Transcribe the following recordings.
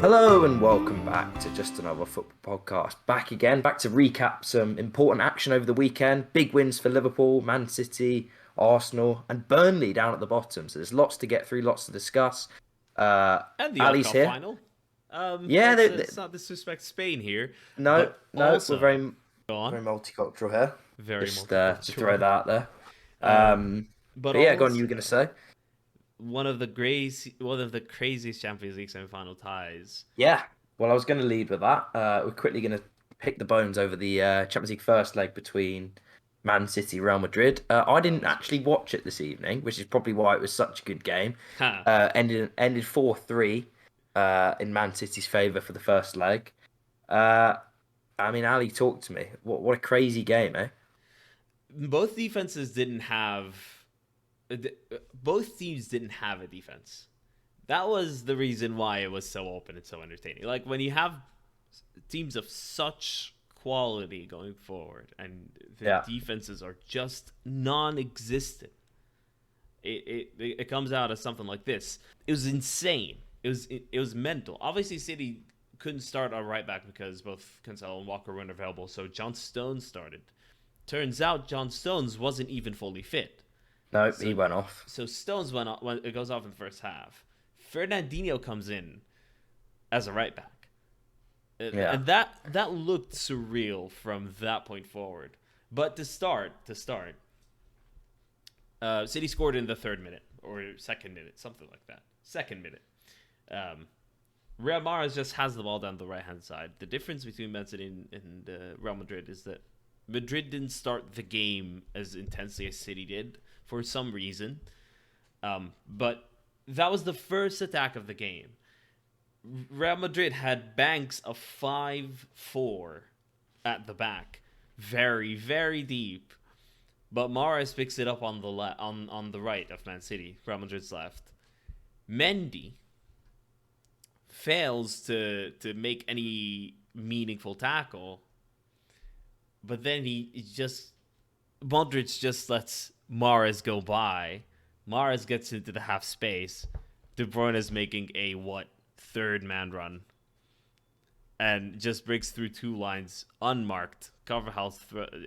Hello and welcome back to Just Another Football Podcast. Back again, back to recap some important action over the weekend. Big wins for Liverpool, Man City, Arsenal, and Burnley down at the bottom. So there's lots to get through, lots to discuss. And the World Ali's Cup here. final. Yeah, Let's not disrespect Spain here, no, but no, we're also very, go on. very multicultural here. Very Just to throw multicultural. that out there. Um, Um, but but yeah, go on. You were gonna also say? one of the craziest Champions League semi-final ties. Yeah. Well, I was going to lead with that. We're quickly going to pick the bones over the Champions League first leg between Man City, Real Madrid. I That didn't was actually watch it this evening, which is probably why it was such a good game. ha. Ended 4-3 in Man City's favour for the first leg. Uh, I mean, Ali, talk to me. What a crazy game, eh? Both defenses didn't have. Both teams didn't have a defense. That was the reason why it was so open and so entertaining. Like when you have teams of such quality going forward and the Yeah. defenses are just non-existent, it comes out as something like this. It was insane. It was mental. Obviously City couldn't start a right back because both Cancelo and Walker weren't available, so John Stones started. Turns out John Stones wasn't even fully fit. No, So he went off. so Stones went off, when it goes off in the first half. Fernandinho comes in as a right back. Yeah. And that looked surreal from that point forward. But to start, City scored in the third minute or second minute, something like that. Second minute. Real Madrid just has the ball down the right hand side. The difference between Man City and Real Madrid is that Madrid didn't start the game as intensely as City did for some reason. But that was the first attack of the game. Real Madrid had banks of 5-4 at the back, very very deep. But Mahrez picks it up on the on the right of Man City, Real Madrid's left. Mendy fails to make any meaningful tackle, but then Modric just lets Mahrez go by. Mahrez gets into the half space. De Bruyne is making a third man run, and just breaks through two lines unmarked. Carvajal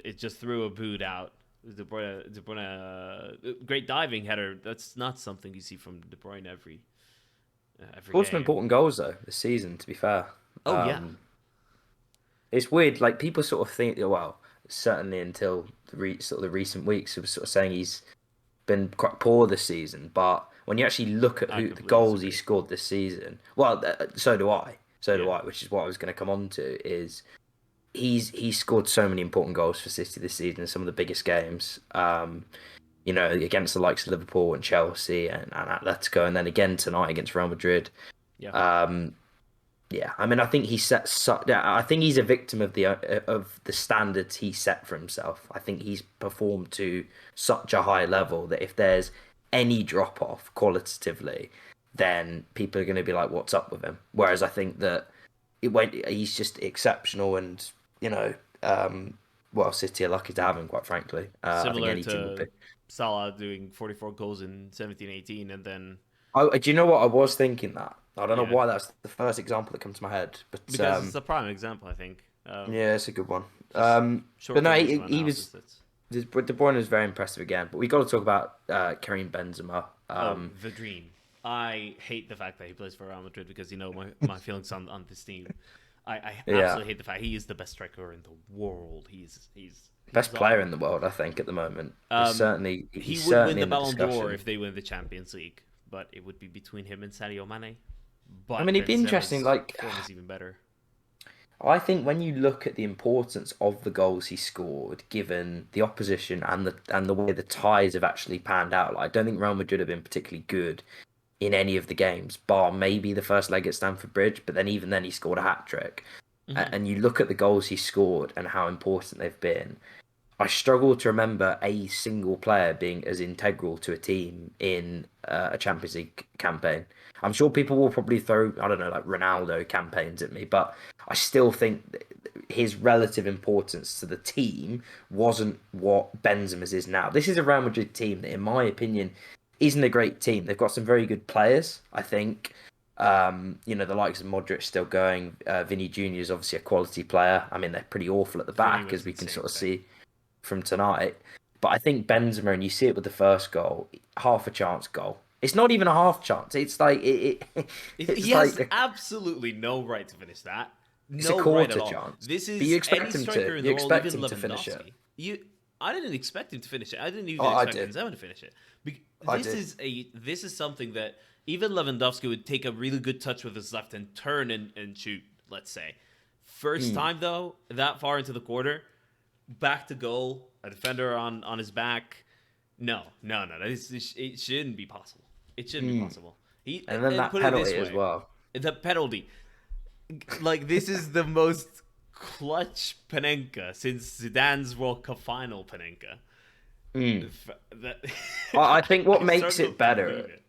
it just threw a boot out. De Bruyne, great diving header. That's not something you see from De Bruyne every Scored some game. important goals though this season. To be fair. Oh yeah, It's weird. Like people sort of think, well, certainly until sort of the recent weeks, it was sort of saying he's been quite poor this season. But when you actually look at I the completely goals he disagree. scored this season, well, so do I. So do Yeah, I. Which is what I was going to come on to. Is he's scored so many important goals for City this season in some of the biggest games. Against the likes of Liverpool and Chelsea and Atletico, and then again tonight against Real Madrid. yeah. Um, yeah, I mean, I think he set. I think he's a victim of the standards he set for himself. I think he's performed to such a high level that if there's any drop off qualitatively, then people are going to be like, "What's up with him?" Whereas I think that he's just exceptional, and City are lucky to have him. Quite frankly, I think Similar any team would be. to Salah doing 44 goals in 17-18, and then Do you know what I was thinking that? I don't know yeah, why that's the first example that comes to my head, but because it's a prime example, I think. yeah, it's a good one. Just But no, short-termism he was analysis. That's De Bruyne was very impressive again. But we got to talk about Kareem Benzema. the dream. I hate the fact that he plays for Real Madrid because my feelings on this team. I Yeah, absolutely hate the fact he is the best striker in the world. He's best player in the world, I think, at the moment. he He's would win certainly the in the Ballon d'Or discussion. if they win the Champions League, but it would be between him and Sadio Mane. I But mean, it'd be interesting. Benzema's Like, form is even better. I think when you look at the importance of the goals he scored, given the opposition and the way the ties have actually panned out, like, I don't think Real Madrid have been particularly good in any of the games, bar maybe the first leg at Stamford Bridge. But then even then, he scored a hat trick. Hmm. And you look at the goals he scored and how important they've been. I struggle to remember a single player being as integral to a team in a Champions League campaign. I'm sure people will probably throw, I don't know, like Ronaldo campaigns at me, but I still think his relative importance to the team wasn't what Benzema's is now. This is a Real Madrid team that, in my opinion, isn't a great team. They've got some very good players, I think. The likes of Modric still going. Vinny Jr. is obviously a quality player. I mean, they're pretty awful at the Vinny back, was as we can insane sort of today. see from tonight. But I think Benzema, and you see it with the first goal, half a chance goal. It's not even a half chance. It's like He it's has like absolutely no right to finish that. it's a No right at quarter all. chance. This But you is any expect him to. striker in You the world, expect even him to finish it. Lewandowski. I didn't expect him to finish it. I didn't Oh, even I expect did. Benzema to finish it. I did. This is something that even Lewandowski would take a really good touch with his left and turn and shoot. Let's say, first Mm. time though, that far into the quarter, back to goal, a defender on his back. No. It shouldn't be possible. It shouldn't be Mm. possible. And then And that put it this penalty as way, well. the penalty. Like this is the most clutch Panenka since Zidane's World Cup final Panenka. Mm. That I think what I makes struggle it to believe better, it.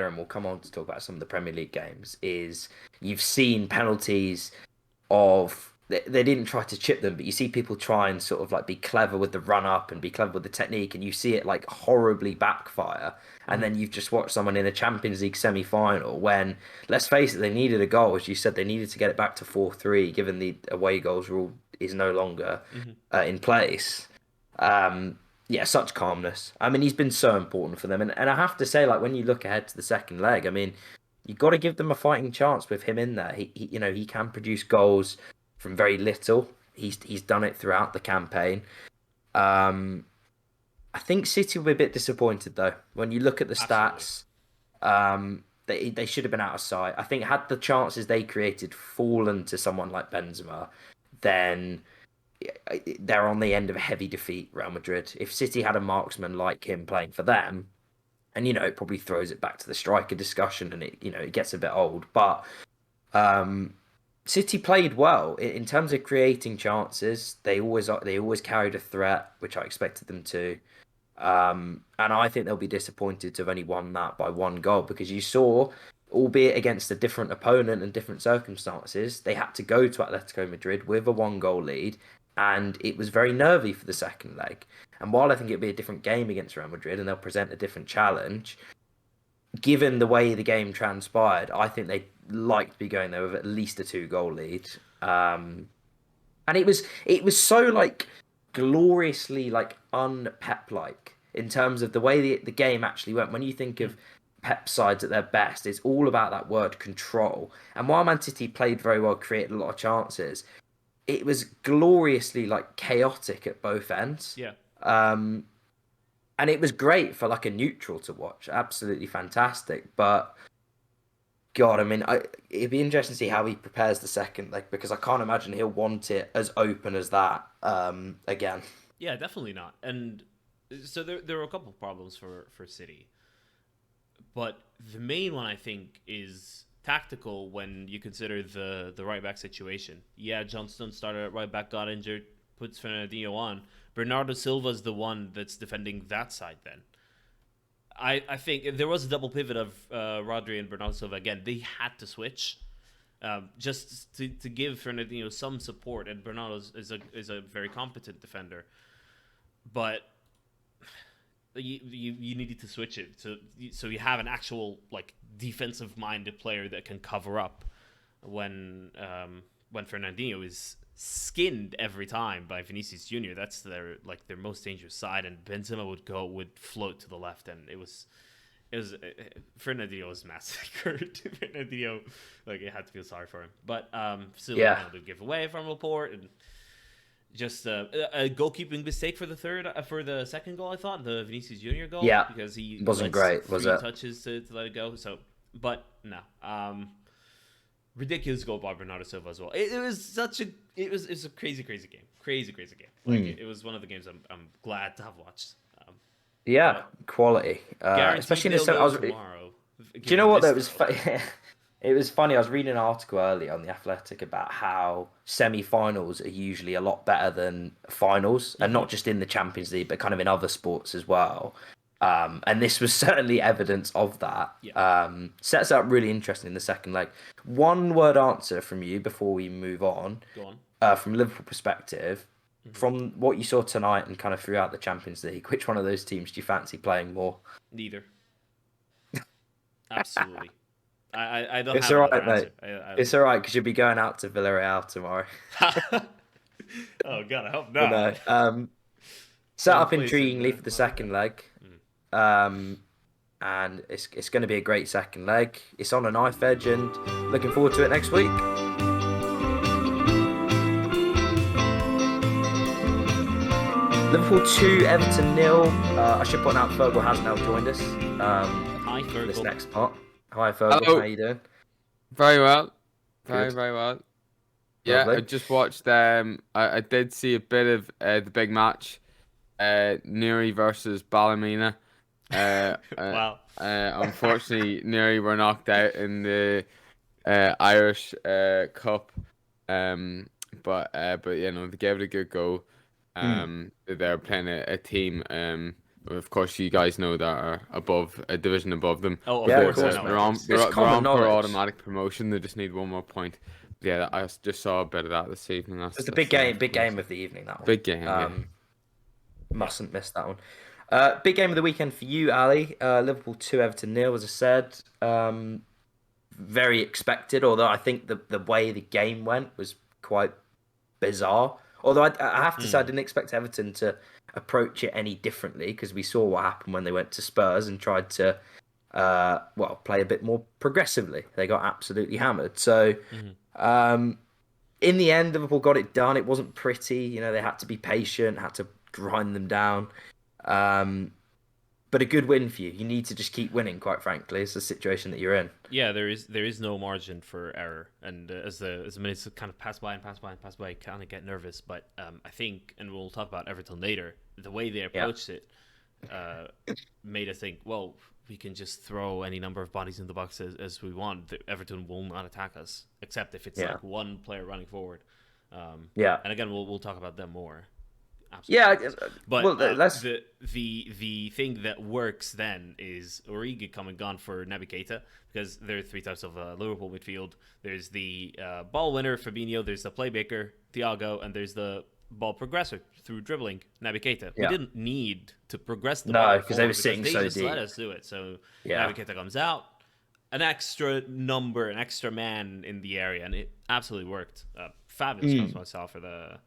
and we'll come on to talk about some of the Premier League games, is you've seen penalties of they didn't try to chip them, but you see people try and sort of like be clever with the run up and be clever with the technique, and you see it like horribly backfire. And Mhm. then you've just watched someone in a Champions League semi-final when, let's face it, they needed a goal. As you said, they needed to get it back to 4-3, given the away goals rule is no longer Mhm. in place. Yeah, such calmness. I mean, he's been so important for them, and I have to say, like when you look ahead to the second leg, I mean, you've got to give them a fighting chance with him in there. He can produce goals from very little. He's done it throughout the campaign. Um, I think City will be a bit disappointed though when you look at the Absolutely. stats. They should have been out of sight. I think had the chances they created fallen to someone like Benzema, then they're on the end of a heavy defeat. Real Madrid. If City had a marksman like him playing for them, and it probably throws it back to the striker discussion, and it gets a bit old. But um, City played well in terms of creating chances. They always carried a threat, which I expected them to. And I think they'll be disappointed to have only won that by one goal because you saw, albeit against a different opponent and different circumstances, they had to go to Atletico Madrid with a one goal lead, and it was very nervy for the second leg. And while I think it'll be a different game against Real Madrid and they'll present a different challenge, given the way the game transpired, I think they'd like to be going there with at least a two-goal lead. And it was so like gloriously like unpep like in terms of the way the game actually went. When you think Mm. of Pep sides at their best, it's all about that word control. And while Man City played very well, created a lot of chances, it was gloriously like chaotic at both ends. Yeah. Um, and it was great for like a neutral to watch. Absolutely fantastic. But God, I mean, it'd be interesting to see how he prepares the second leg because I can't imagine he'll want it as open as that again. Yeah, definitely not. And so there were a couple of problems for City, but the main one I think is tactical when you consider the right back situation. Yeah, Johnston started at right back, got injured, puts Fernandinho on. Bernardo Silva's the one that's defending that side then. I think there was a double pivot of Rodri and Bernardo Silva again. They had to switch just to give Fernandinho some support. And Bernardo is a very competent defender, but you needed to switch it so you have an actual like defensive minded player that can cover up when Fernandinho is skinned every time by Vinicius Junior. That's their most dangerous side, and Benzema would float to the left, and it was Fernandinho was massacred. Fernandinho, like it had to feel sorry for him, but still a Yeah, penalty giveaway from Laporte, and just a goalkeeping mistake for the second goal. I thought the Vinicius Junior goal yeah, because he wasn't lets great, was three it? touches to let it go. So, but no, ridiculous goal by Bernardo Silva as well. It was such a it was a crazy game, crazy game. Like Mm. it was one of the games I'm glad to have watched. Yeah, But quality, guaranteed especially in the they'll semi. go tomorrow, Do you know given what? this That was draw. it was funny. I was reading an article earlier on the Athletic about how semi-finals are usually a lot better than finals, and Mm-hmm. not just in the Champions League, but kind of in other sports as well. And this was certainly evidence of that. Yeah, Sets up really interesting in the second leg. One word answer from you before we move on. go on. From Liverpool perspective, Mm-hmm. from what you saw tonight and kind of throughout the Champions League, which one of those teams do you fancy playing more? Neither. Absolutely. I don't It's have all another right, answer. mate. It's all right because you'll be going out to Villarreal tomorrow. Oh God, I hope But not. no, set Same up place in intriguingly for the Malaga. second leg, Mm. um, and it's going to be a great second leg. It's on a knife edge, and looking forward to it next week. Liverpool 2, Everton nil. I should point out Fergal has now joined us Hi, for this Fergal. next part. Hi Fergal, how Hello. you doing? Very well. Very, Good, very well. Yeah, lovely. I just watched I did see a bit of the big match. Newry versus Ballymena. Uh, uh, Wow. Unfortunately Newry were knocked out in the Irish Cup. Um but you know, they gave it a good go. Mm. They're playing a team, of course you guys know, that are above a division above them. Oh, of Yeah, of course I course, know. They're mate. on It's they're, they're common on for knowledge. automatic promotion. They just need one more point. Yeah, just saw a bit of that this evening. It's the That's enough big for me. game of the evening. That one. Big game, yeah. Yeah. Mustn't miss that one. Big game of the weekend for you, Ali. Liverpool 2, Everton nil, as I said. Very expected, although I think the way the game went was quite bizarre. Although I have to say I Mm. didn't expect Everton to approach it any differently because we saw what happened when they went to Spurs and tried to play a bit more progressively. They got absolutely hammered. So Mhm. in the end, Liverpool got it done. It wasn't pretty. You know, they had to be patient, had to grind them down. Um, but a good win for you. You need to just keep winning, quite frankly. It's the situation that you're in. Yeah, there is no margin for error, and as the minutes kind of pass by and pass by and pass by, I kind of get nervous. But I think, and we'll talk about Everton later, the way they Yeah. approached it uh, made us think, well, we can just throw any number of bodies in the box as we want. Everton will not attack us, except if it's Yeah. like one player running forward. Yeah. And again, we'll talk about them more. Yeah. Absolutely. But Well, let's. the thing that works then is Origi coming gone for Naby Keita, because there are three types of Liverpool midfield. There's the ball winner Fabinho, there's the playmaker Thiago, and there's the ball progressor through dribbling Naby Keita. We Yeah. didn't need to progress the No, ball 'cause they were forward sitting they so just deep. let us do it. So Yeah. Naby Keita comes out, an extra number, an extra man in the area, and it absolutely worked. Fabulous cross myself for the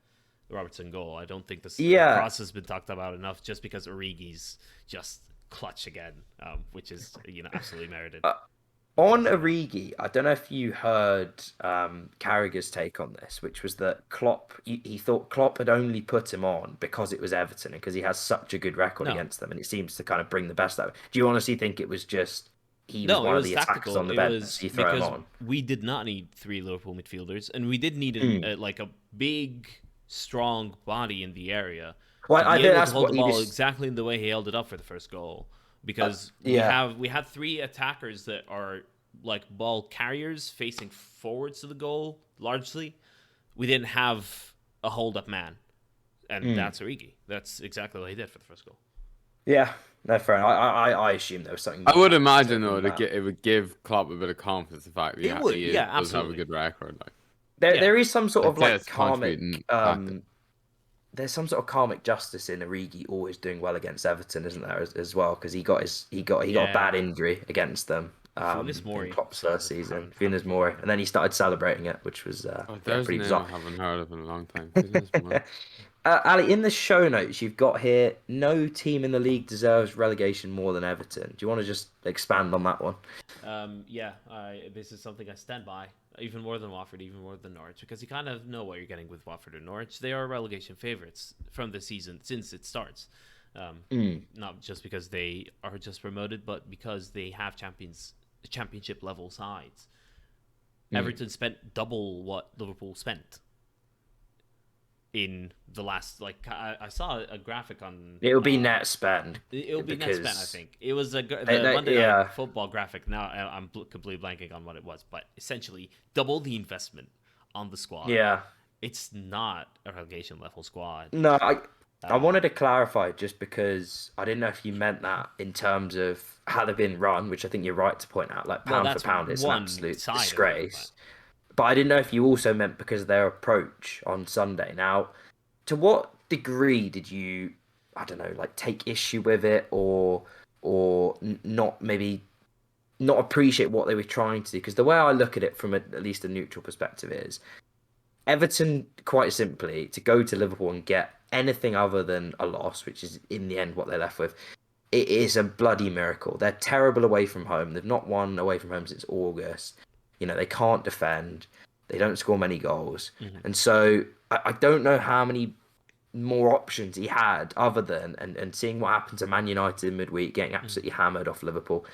Robertson goal. I don't think this Yeah. cross has been talked about enough, just because Origi's just clutch again, which is absolutely merited. On Origi, I don't know if you heard Carragher's take on this, which was that Klopp, he thought Klopp had only put him on because it was Everton and because he has such a good record No. against them, and it seems to kind of bring the best out of it. Do you honestly think it was just he was No, one it of was the attackers tactical. on the It bench, was so you throw him because on? we did not need three Liverpool midfielders, and we did need Mm. a big, strong body in the area Well, to I be think able that's to hold what the he ball was. exactly in the way he held it up for the first goal. Because Yeah. we had three attackers that are like ball carriers facing forwards to the goal largely. We didn't have a hold up man, and that's Origi. That's exactly what he did for the first goal. Yeah, no, fair enough. I assume there was something I more would tactical imagine than though that. it would give Klopp a bit of confidence, the fact that It would, he yeah, does have a absolutely. good record. Like, There is some sort I'd of say like it's a contributing factor. there's some sort of karmic justice in Origi always doing well against Everton, isn't there, as well? Because he got a bad injury against them Funes in Mori Klopp's still first hasn't season. happened Funes for Mori, him. and then he started celebrating it, which was There's a pretty name bizarre. I haven't heard of in a long time. Goodness me. Ali, in the show notes you've got here, no team in the league deserves relegation more than Everton. Do you want to just expand on that one? This is something I stand by, even more than Watford, even more than Norwich, because you kind of know what you're getting with Watford and Norwich. They are relegation favorites from the season since it starts. Not just because they are just promoted, but because they have championship level sides. Everton spent double what Liverpool spent in the last, like, I saw a graphic on. It'll be net spend. It'll be net because spent, I think. It was the they- Monday yeah. Night Football graphic. Now I'm completely blanking on what it was, but essentially double the investment on the squad. Yeah. It's not a relegation level squad. No, I wanted to clarify just because I didn't know if you meant that in terms of how they've been run, which I think you're right to point out. Like Well, pound that's for pound, it's an one absolute side of it, disgrace. But I didn't know if you also meant because of their approach on Sunday. Now, to what degree did you, I don't know, like take issue with it or not maybe not appreciate what they were trying to do. Because the way I look at it from at least a neutral perspective is Everton, quite simply, to go to Liverpool and get anything other than a loss, which is in the end what they're left with, it is a bloody miracle. They're terrible away from home. They've not won away from home since August. They can't defend. They don't score many goals. And so I don't know how many more options he had other than and seeing what happened to Man United in midweek, getting absolutely hammered off Liverpool.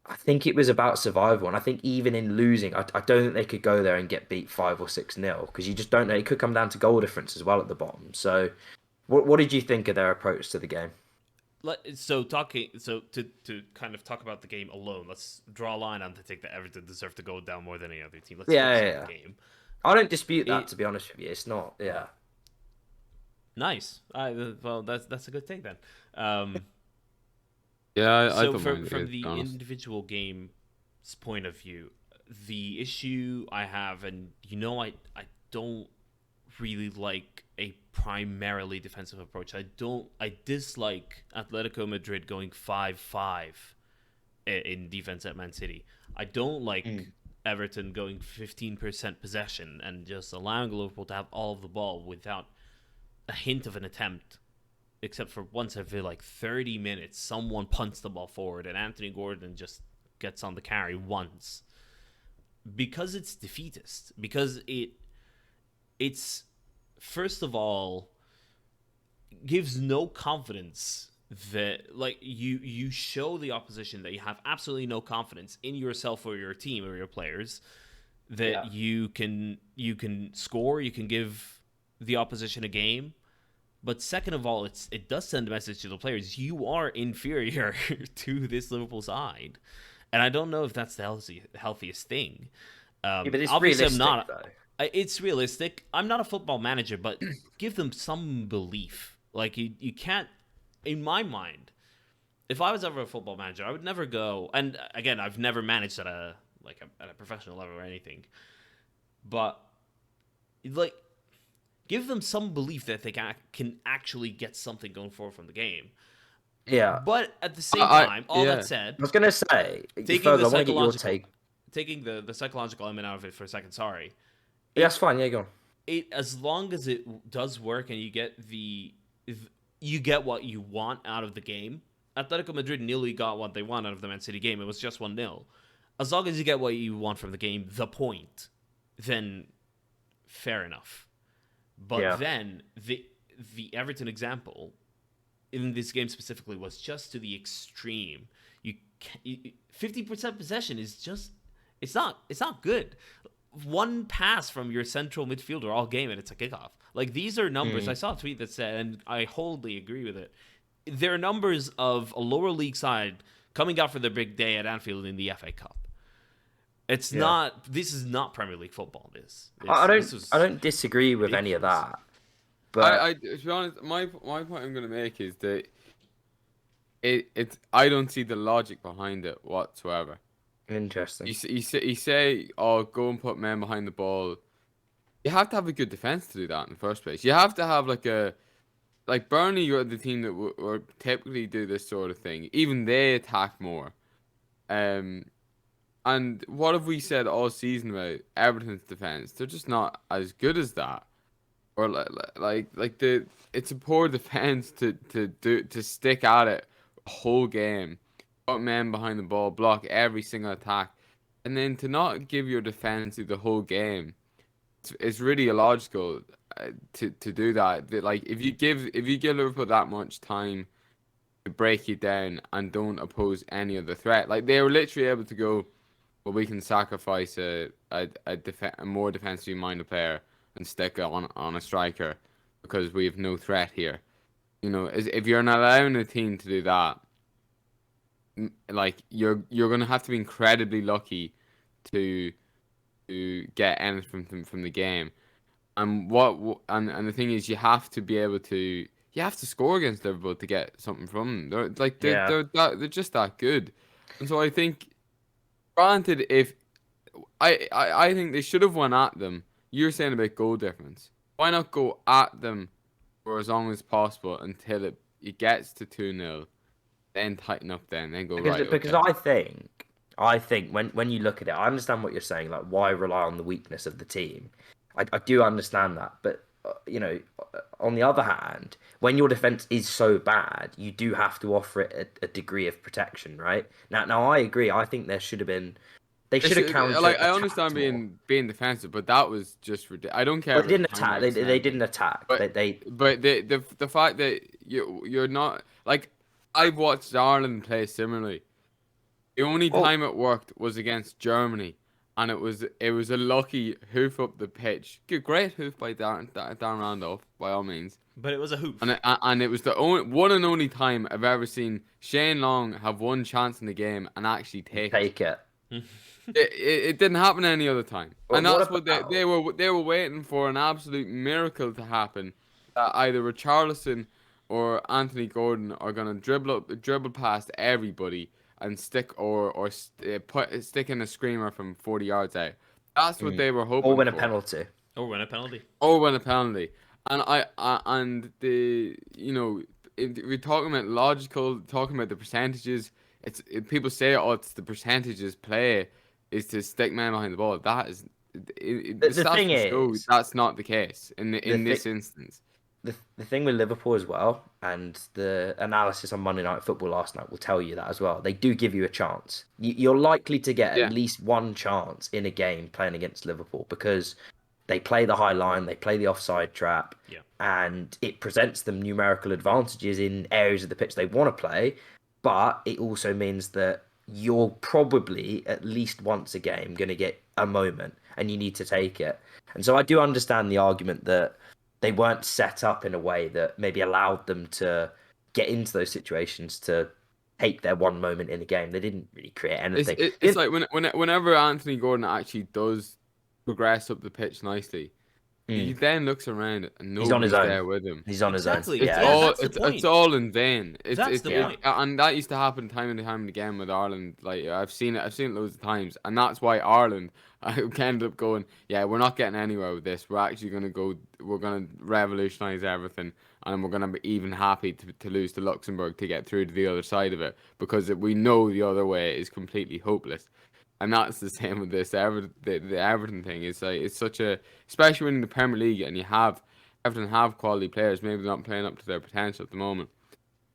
I think it was about survival, and I think even in losing, I don't think they could go there and get beat 5 or 6-0 because you just don't know. It could come down to goal difference as well at the bottom. So, what did you think of their approach to the game? So to kind of talk about the game alone, let's draw a line on to take that Everton deserve to go down more than any other team. Let's focus on the game. I don't dispute that, to be honest with you. It's not, yeah. Nice. Well, that's a good take then. Yeah, I so don't mind from it, the honest. individual game's point of view, the issue I have, and I don't really like a primarily defensive approach. I dislike Atletico Madrid going 5-5 in defense at Man City. I don't like Everton going 15% possession and just allowing Liverpool to have all of the ball without a hint of an attempt, except for once every 30 minutes, someone punts the ball forward and Anthony Gordon just gets on the carry once. Because it's defeatist. Because it's first of all gives no confidence that you show the opposition that you have absolutely no confidence in yourself or your team or your players, that you can score, you can give the opposition a game. But second of all, it does send a message to the players: you are inferior to this Liverpool side, and I don't know if that's the healthiest thing. But it's Obviously, realistic, I'm not. though. It's realistic. I'm not a football manager, but give them some belief. You can't. In my mind, if I was ever a football manager, I would never go. And again, I've never managed at a professional level or anything, but give them some belief that they can actually get something going forward from the game. Yeah. But at the same time, that said, I was going to say, taking Fergal, the I want to get your psychological, take. taking the psychological element out of it for a second. Sorry. Yeah, that's fine. Yeah, go on. As long as it does work and you get what you want out of the game. Atletico Madrid nearly got what they want out of the Man City game. It was just 1-0. As long as you get what you want from the game, the point, then fair enough. But then the Everton example in this game specifically was just to the extreme. 50% possession is just it's not good. One pass from your central midfielder all game and it's a kickoff. These are numbers. I saw a tweet that said, and I wholly agree with it, they're numbers of a lower league side coming out for their big day at Anfield in the FA Cup. It's not. This is not Premier League football. I don't disagree with any of that. But to be honest, my point I'm going to make is that I don't see the logic behind it whatsoever. Interesting. You say, oh, go and put men behind the ball. You have to have a good defense to do that in the first place. You have to have like Burnley, you're the team that would typically do this sort of thing. Even they attack more. And what have we said all season about Everton's defense? They're just not as good as that. Or it's a poor defense to stick at it a whole game, put men behind the ball, block every single attack, and then to not give your defense the whole game. It's really illogical to do that. If you give Liverpool that much time to break you down and don't oppose any other threat, they were literally able to go, well, we can sacrifice a more defensively minded player and stick on a striker because we have no threat here. If you're not allowing a team to do that, you're gonna have to be incredibly lucky to get anything from the game. And the thing is, you have to be able to score against Liverpool to get something from them. They're just that good. And so I think, granted, if I think they should have won at them. You're saying about goal difference. Why not go at them for as long as possible until it gets to 2-0, then tighten up, then go right. Because okay. I think I think when you look at it, I understand what you're saying. Like, why rely on the weakness of the team? I do understand that, but on the other hand, when your defense is so bad, you do have to offer it a degree of protection, right? Now I agree. I think there should have been. They should have counter Like I understand attacked more. being defensive, but that was just ridiculous. I don't care Well, they about didn't attack. They timeouts and they everything, didn't attack. but They the fact that you're not like I've watched Ireland play similarly. The only well, time it worked was against Germany, and it was a lucky hoof up the pitch. Great hoof by Darren Randolph by all means, But it was a hoof. and it was the only one and only time I've ever seen Shane Long have one chance in the game and actually take it. take it. It didn't happen any other time, But and what that's what about? they were waiting for an absolute miracle to happen. That either Richarlison or Anthony Gordon are gonna dribble past everybody and stick in a screamer from 40 yards out. That's what Mm, they were or hoping win a for, penalty. Or win a penalty. or win a penalty. And and the we're talking about logical, talking about the percentages. People say, oh, it's the percentages play is to stick man behind the ball. That is, The, the the stats thing will show is, that's not the case the in thing. this instance. The thing with Liverpool as well, and the analysis on Monday Night Football last night will tell you that as well. They do give you a chance. You're likely to get at Yeah, least one chance in a game playing against Liverpool because they play the high line, they play the offside trap, Yeah. and it presents them numerical advantages in areas of the pitch they want to play. But it also means that you're probably at least once a game going to get a moment, and you need to take it. And so I do understand the argument that they weren't set up in a way that maybe allowed them to get into those situations to take their one moment in a game. They didn't really create anything. it's like whenever Anthony Gordon actually does progress up the pitch nicely, he Mm, then looks around and he's on his nobody's own. there with him. He's on his own. Exactly. It's Yeah, Yeah, all that's the it's point. all in vain. That's the yeah. point. And that used to happen time and time again with Ireland. Like I've seen it loads of times, and that's why Ireland I ended up going, yeah, we're not getting anywhere with this. We're actually we're gonna revolutionize everything, and we're gonna be even happy to lose to Luxembourg to get through to the other side of it because we know the other way is completely hopeless. And that's the same with this the Everton thing. It's like it's such a especially when in the Premier League and Everton have quality players, maybe not playing up to their potential at the moment.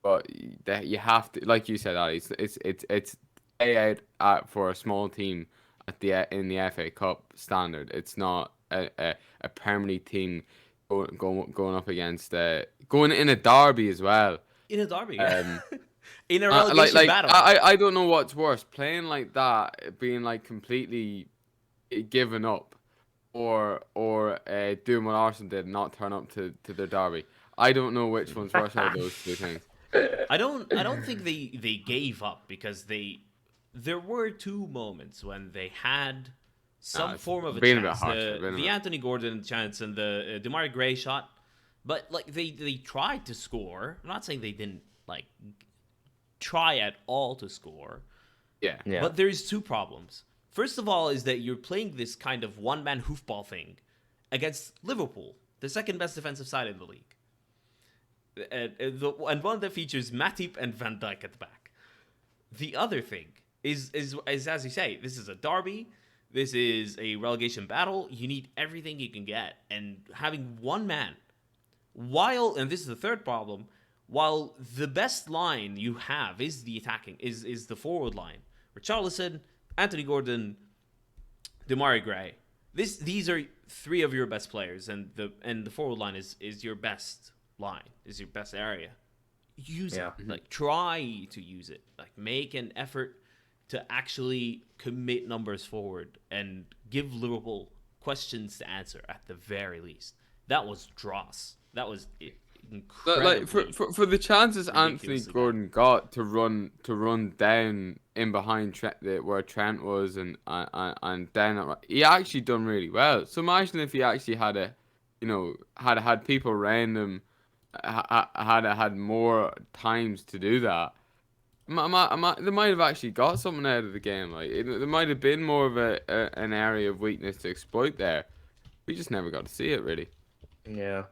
But that you have to, like you said, Ali, it's pay out for a small team at in the FA Cup standard. It's not a Premier League team going up against going in a derby as well. In a derby, yeah. Um, In a relegation battle. I don't know what's worse, playing like that, being like completely given up, or doing what Arsenal did, and not turn up to their derby. I don't know which one's worse out of those two things. I don't think they gave up because there were two moments when they had some It's form of a been a bit chance. harsh, been a The bit. Anthony Gordon chance and the Demarai Gray shot. But like they tried to score. I'm not saying they didn't like try at all to score. Yeah. Yeah. But there's two problems. First of all, is that you're playing this kind of one-man hoofball thing against Liverpool, the second best defensive side in the league. And one that features Matip and Van Dijk at the back. The other thing is as you say, this is a derby. This is a relegation battle. You need everything you can get. And having one man, and this is the third problem, while the best line you have is the attacking, is the forward line. Richarlison, Anthony Gordon, Demarai Gray. These are three of your best players, and the forward line is your best line, is your best area. Use Yeah. it. Like try to use it. Like make an effort to actually commit numbers forward and give Liverpool questions to answer at the very least. That was dross. That was incredible. Like for the chances Anthony ridiculously Gordon got to run down in behind where Trent was and down that right, he actually done really well. So imagine if he actually had people around him, had more times to do that. They might have actually got something out of the game. Like there might have been more of an area of weakness to exploit there. We just never got to see it really. Yeah.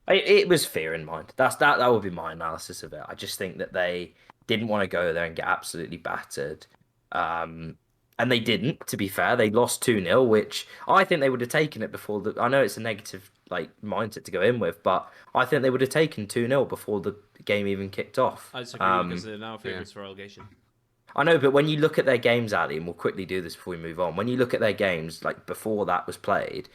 It was fear in mind. That would be my analysis of it. I just think that they didn't want to go there and get absolutely battered. And they didn't, to be fair. They lost 2-0, which I think they would have taken it before the. I know it's a negative like mindset to go in with, but I think they would have taken 2-0 before the game even kicked off. I disagree because they're now Yeah. favourites for relegation. I know, but when you look at their games, Ali, and we'll quickly do this before we move on. When you look at their games, like before that was played,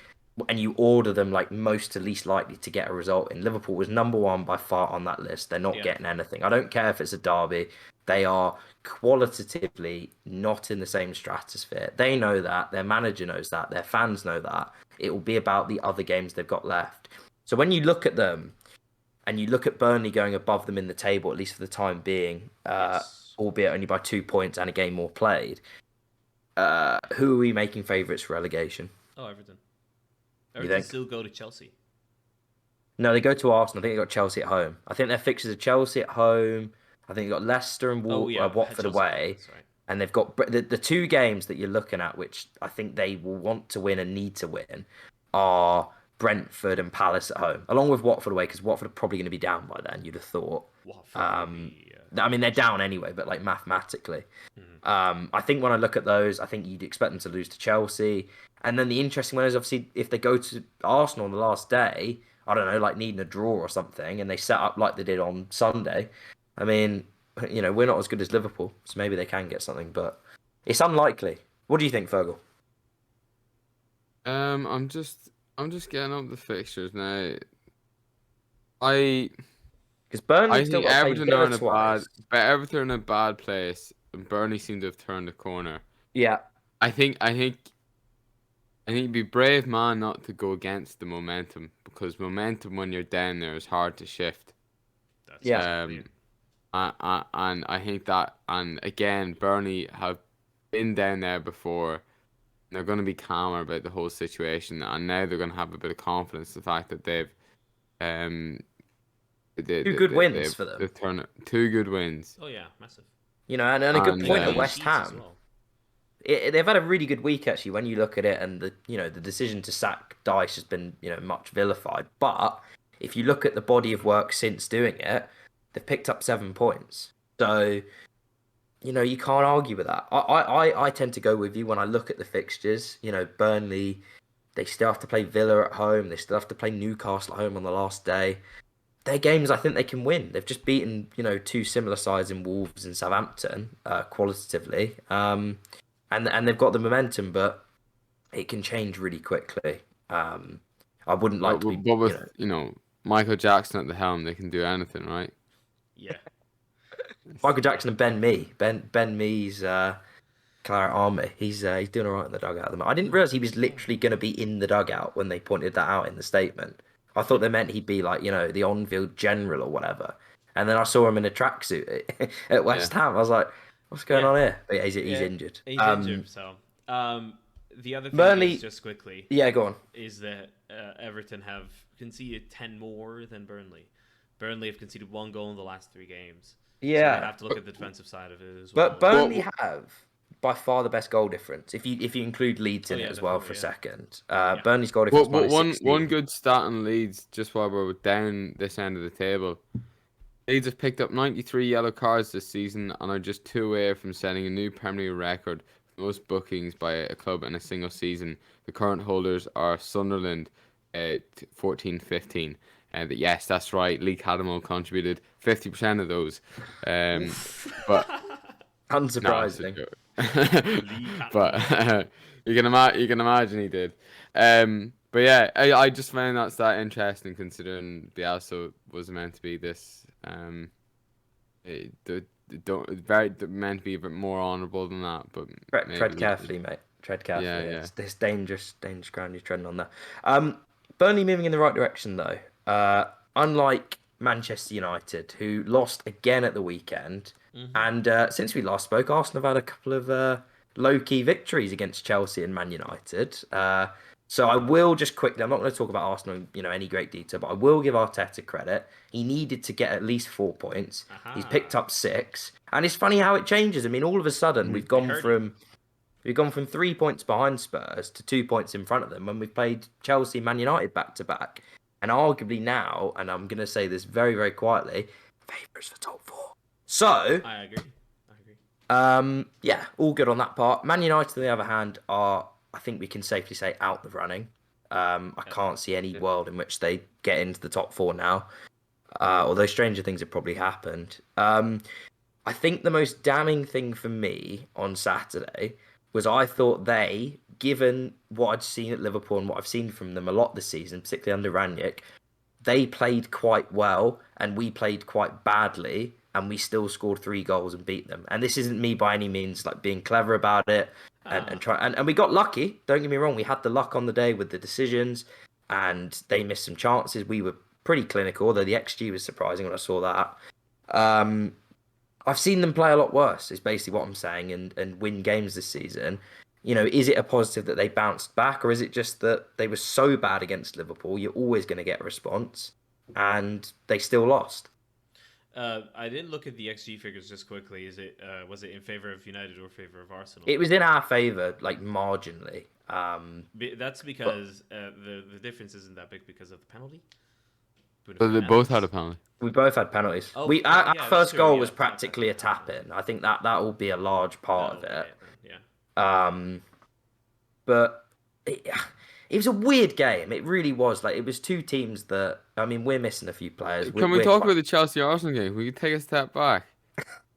and you order them like most to least likely to get a result in, Liverpool was number one by far on that list. They're not Yeah. getting anything. I don't care if it's a derby. They are qualitatively not in the same stratosphere. They know that. Their manager knows that. Their fans know that. It will be about the other games they've got left. So when you look at them, and you look at Burnley going above them in the table, at least for the time being, Yes. albeit only by 2 points and a game more played. Who are we making favourites for relegation? Oh, Everton. You Everton think? still go to Chelsea. No, they go to Arsenal. I think they got Chelsea at home. I think their fixtures are Chelsea at home. I think they got Leicester and Oh yeah, Watford Chelsea. away. That's right. And they've got the two games that you're looking at, which I think they will want to win and need to win, are Brentford and Palace at home, along with Watford away, because Watford are probably going to be down by then, you'd have thought. Watford will be, I mean, they're down anyway, but like mathematically. I think when I look at those, I think you'd expect them to lose to Chelsea. And then the interesting one is obviously if they go to Arsenal on the last day, I don't know, like needing a draw or something, and they set up like they did on Sunday. I mean, you know, we're not as good as Liverpool, so maybe they can get something, but it's unlikely. What do you think, Fergal? I'm just getting up the fixtures now. I Because Burnley still think got to play Everton are Villa in a twice. but Everton are in a bad place, and Burnley seem to have turned the corner. Yeah, I think you'd be brave man not to go against the momentum, because momentum when you're down there is hard to shift. That's yeah. exactly it. And I think that, and again, Burnley have been down there before. They're going to be calmer about the whole situation, and now they're going to have a bit of confidence. The fact that they've, Two good wins for them. they've turned 2 good wins. Oh yeah, massive. You know, and a good And, point at clean West sheets as Ham. well. They've had a really good week actually when you look at it, and the decision to sack Dice has been much vilified. But if you look at the body of work since doing it, they've picked up 7 points. So you can't argue with that. I tend to go with you when I look at the fixtures. Burnley, they still have to play Villa at home. They still have to play Newcastle at home on the last day. Their games, I think they can win. They've just beaten two similar sides in Wolves and Southampton qualitatively. And they've got the momentum, but it can change really quickly. I wouldn't like to be. But with Michael Jackson at the helm, they can do anything, right? Yeah. Michael Jackson and Ben Mee's Claret Army. He's doing all right in the dugout at the moment. I didn't realize he was literally going to be in the dugout when they pointed that out in the statement. I thought they meant he'd be like the on-field general or whatever. And then I saw him in a tracksuit at West Ham. I was like, what's going on here? But yeah, he's injured. He's injured, so the other thing Burnley- is, just quickly, Yeah, go on. is that Everton have conceded 10 more than Burnley. Burnley have conceded 1 goal in the last 3 games. So you Yeah, have to look at the defensive side of it as well. but Burnley have by far the best goal difference. If you include Leeds in Oh, yeah, it as well for a definitely, second, Yeah. Burnley's goal difference. But one 16. good stat on Leeds, just while we're down this end of the table, Leeds have picked up 93 yellow cards this season and are just 2 away from setting a new Premier League record for most bookings by a club in a single season. The current holders are Sunderland at 14-15. And yes, that's right. Lee Cadamo contributed 50% of those. But Unsurprising. no, but you can imagine he did. But yeah, I just found that stat interesting, considering Bielsa was meant to be this meant to be a bit more honourable than that. But Tread carefully, mate. Tread carefully. Yeah. It's dangerous ground you're treading on there. Burnley moving in the right direction though. Unlike Manchester United, who lost again at the weekend, and since we last spoke, Arsenal have had a couple of low-key victories against Chelsea and Man United. So I will just quickly, I'm not going to talk about Arsenal in any great detail, but I will give Arteta credit. He needed to get at least 4 points. He's picked up 6, and it's funny how it changes. I mean, all of a sudden we've gone from 3 points behind Spurs to 2 points in front of them when we've played Chelsea, Man United back to back, and arguably now, and I'm going to say this very, very quietly, favourites for top 4. So I agree. Yeah, all good on that part. Man United, on the other hand, are, I think we can safely say, out the running. I Yeah. can't see any Yeah. world in which they get into the top four now. Although stranger things have probably happened. I think the most damning thing for me on Saturday was I thought they, given what I'd seen at Liverpool and what I've seen from them a lot this season, particularly under Ranić, they played quite well and we played quite badly and we still scored 3 goals and beat them. And this isn't me by any means like being clever about it and Ah, try and we got lucky, don't get me wrong, we had the luck on the day with the decisions and they missed some chances. We were pretty clinical, although the XG was surprising when I saw that. Um, I've seen them play a lot worse, is basically what I'm saying, and win games this season. Is it a positive that they bounced back, or is it just that they were so bad against Liverpool, you're always going to get a response, and they still lost? I didn't look at the XG figures just quickly. Was it in favor of United or favor of Arsenal? It was in our favour, like marginally. That's But because the difference isn't that big because of the penalty. So they both had a penalty. we both had penalties. Oh, Our yeah, that's first true. goal Yeah, was it's not practically a technically a tap penalty. in. I think that will be a large part Oh, of okay, it. yeah. Um, but it was a weird game. It really was. Like it was two teams that I mean, we're missing a few players. Can we We're talk quite. about the Chelsea Arsenal game? We can take a step back.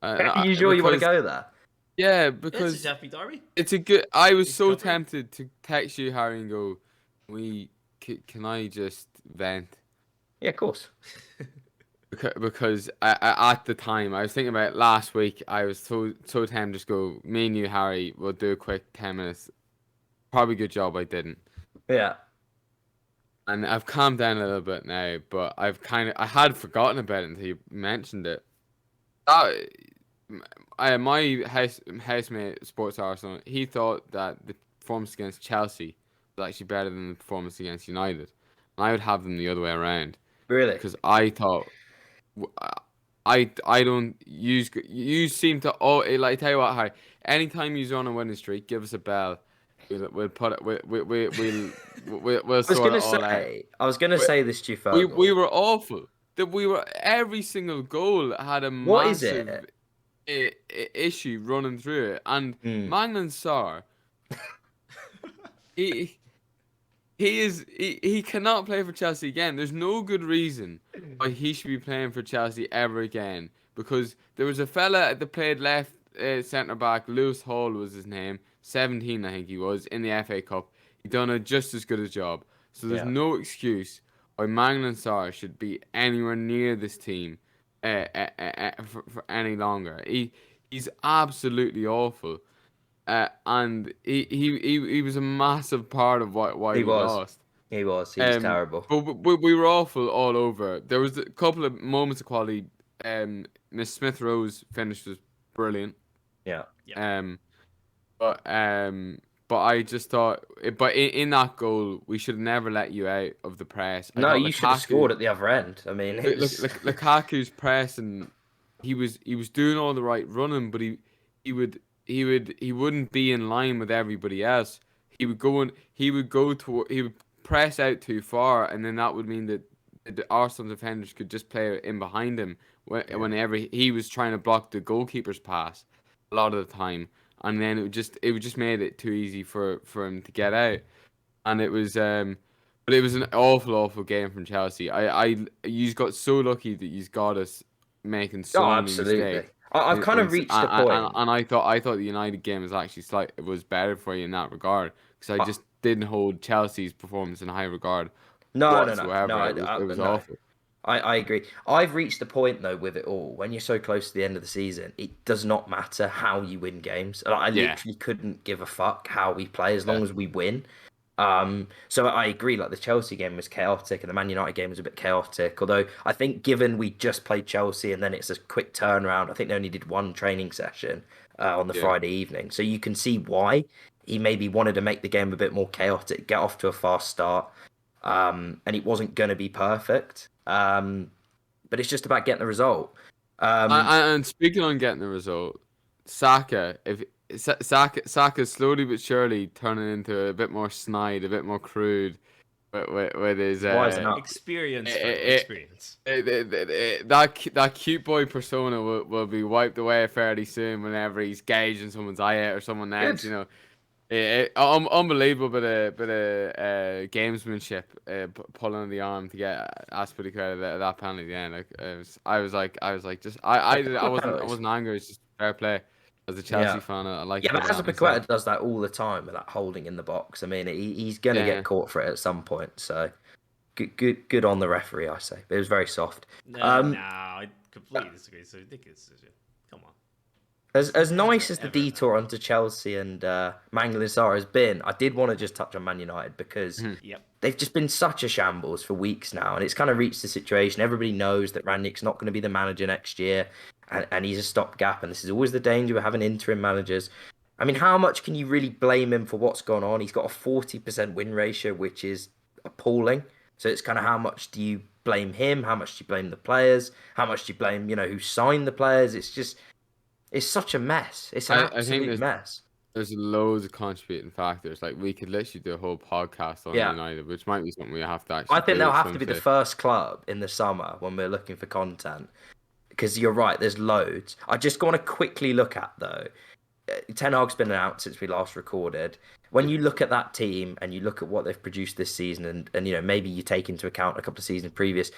Are you sure you want to Because go there? yeah, It's a because Jaffy Derby. it's a good. I was It's so covered. tempted to text you, Harry, and go, can I just vent?" Yeah, of course. Because at the time I was thinking about it last week. I was so tempted to just go. Me and you, Harry, we'll do a quick 10 minutes. Probably good job I didn't. Yeah. And I've calmed down a little bit now, but I had forgotten about it until you mentioned it. That, my housemate, Sports Arsenal, he thought that the performance against Chelsea was actually better than the performance against United. And I would have them the other way around Really? because I thought w- I don't you seem to like tell you what, Harry. Anytime you're on a winning streak, give us a bell. We'll put it. We'll I was sort it gonna all out. say. I was gonna say this to you, We Fergal. were awful. That we were every single goal had a What is massive it? issue running through it, and Hmm. Magnan Sarr, he he cannot play for Chelsea again. There's no good reason why he should be playing for Chelsea ever again. Because there was a fella that played left centre back, Lewis Hall was his name, 17 I think he was in the FA Cup. He done a just as good a job. So there's Yeah. no excuse why Magnan Sarr should be anywhere near this team for any longer. He's absolutely awful. And he was a massive part of why He we was. lost. He was. He was terrible. But we were awful all over. There was a couple of moments of quality. Miss Smith Rowe's finish was brilliant. Yeah. Yeah. Um, but but I just thought, but in that goal, we should never let you out of the press. I No, thought you should have Lukaku, scored at the other end. I mean, it was. Lukaku's press, and he was doing all the right running, but he wouldn't be in line with everybody else. He would press out too far, and then that would mean that the Arsenal defenders could just play in behind him whenever he was trying to block the goalkeeper's pass a lot of the time, and then it would just made it too easy for him to get out, and it was but it was an awful game from Chelsea. You got so lucky that you got us making Oh, so many absolutely. mistakes. I've kind of reached a point. And I thought the United game was actually was better for you in that regard because I I, just didn't hold Chelsea's performance in high regard no, no, no, no, whatsoever. It was no. awful. I agree. I've reached a point though with it all. When you're so close to the end of the season, it does not matter how you win games. Like, I Yeah, literally couldn't give a fuck how we play as yeah, long as we win. So I agree. Like the Chelsea game was chaotic, and the Man United game was a bit chaotic. Although I think, given we just played Chelsea and then it's a quick turnaround, I think they only did one training session on the yeah. Friday evening. So you can see why he maybe wanted to make the game a bit more chaotic, get off to a fast start, and it wasn't going to be perfect. But it's just about getting the result. Um, And speaking on getting the result, Saka, if Saka's slowly but surely turning into a bit more snide, a bit more crude. with his Why is it not? Experience, eh, bro. eh, Experience. that cute boy persona will be wiped away fairly soon whenever he's gauging someone's eye out or someone else. Good. Unbelievable bit of gamesmanship, pulling the arm to get Aspilicueta that penalty at the end. Like I was like, just A I couple of wasn't penalties. angry. It's just fair play. As a Yeah. Chelsea fan, I like a Yeah, bit but of that myself. Azpilicueta does that all the time with that holding in the box. I mean, he's going to Yeah. get caught for it at some point. So good on the referee, I say. But it was very soft. No, I completely disagree. It's a ridiculous decision. Come on. As nice as the Ever detour onto Chelsea and Mangala Sarr has been, I did want to just touch on Man United because Mhm. Yep. they've just been such a shambles for weeks now, and it's kind of reached the situation. Everybody knows that Rangnick's not going to be the manager next year, and he's a stopgap. And this is always the danger with having interim managers. I mean, how much can you really blame him for what's gone on? He's got a 40% win ratio, which is appalling. So it's kind of how much do you blame him? How much do you blame the players? How much do you blame, who signed the players? It's such a mess. It's an I think absolute mess. there's loads of contributing factors. Like we could literally do a whole podcast on Yeah. United, which might be something we have to I actually think do they'll at have some to be the stage. first club in the summer when we're looking for content. Because you're right, there's loads. I just want to quickly look at, though. Ten Hag's been out since we last recorded. When you look at that team and you look at what they've produced this season, and maybe you take into account a couple of seasons previous,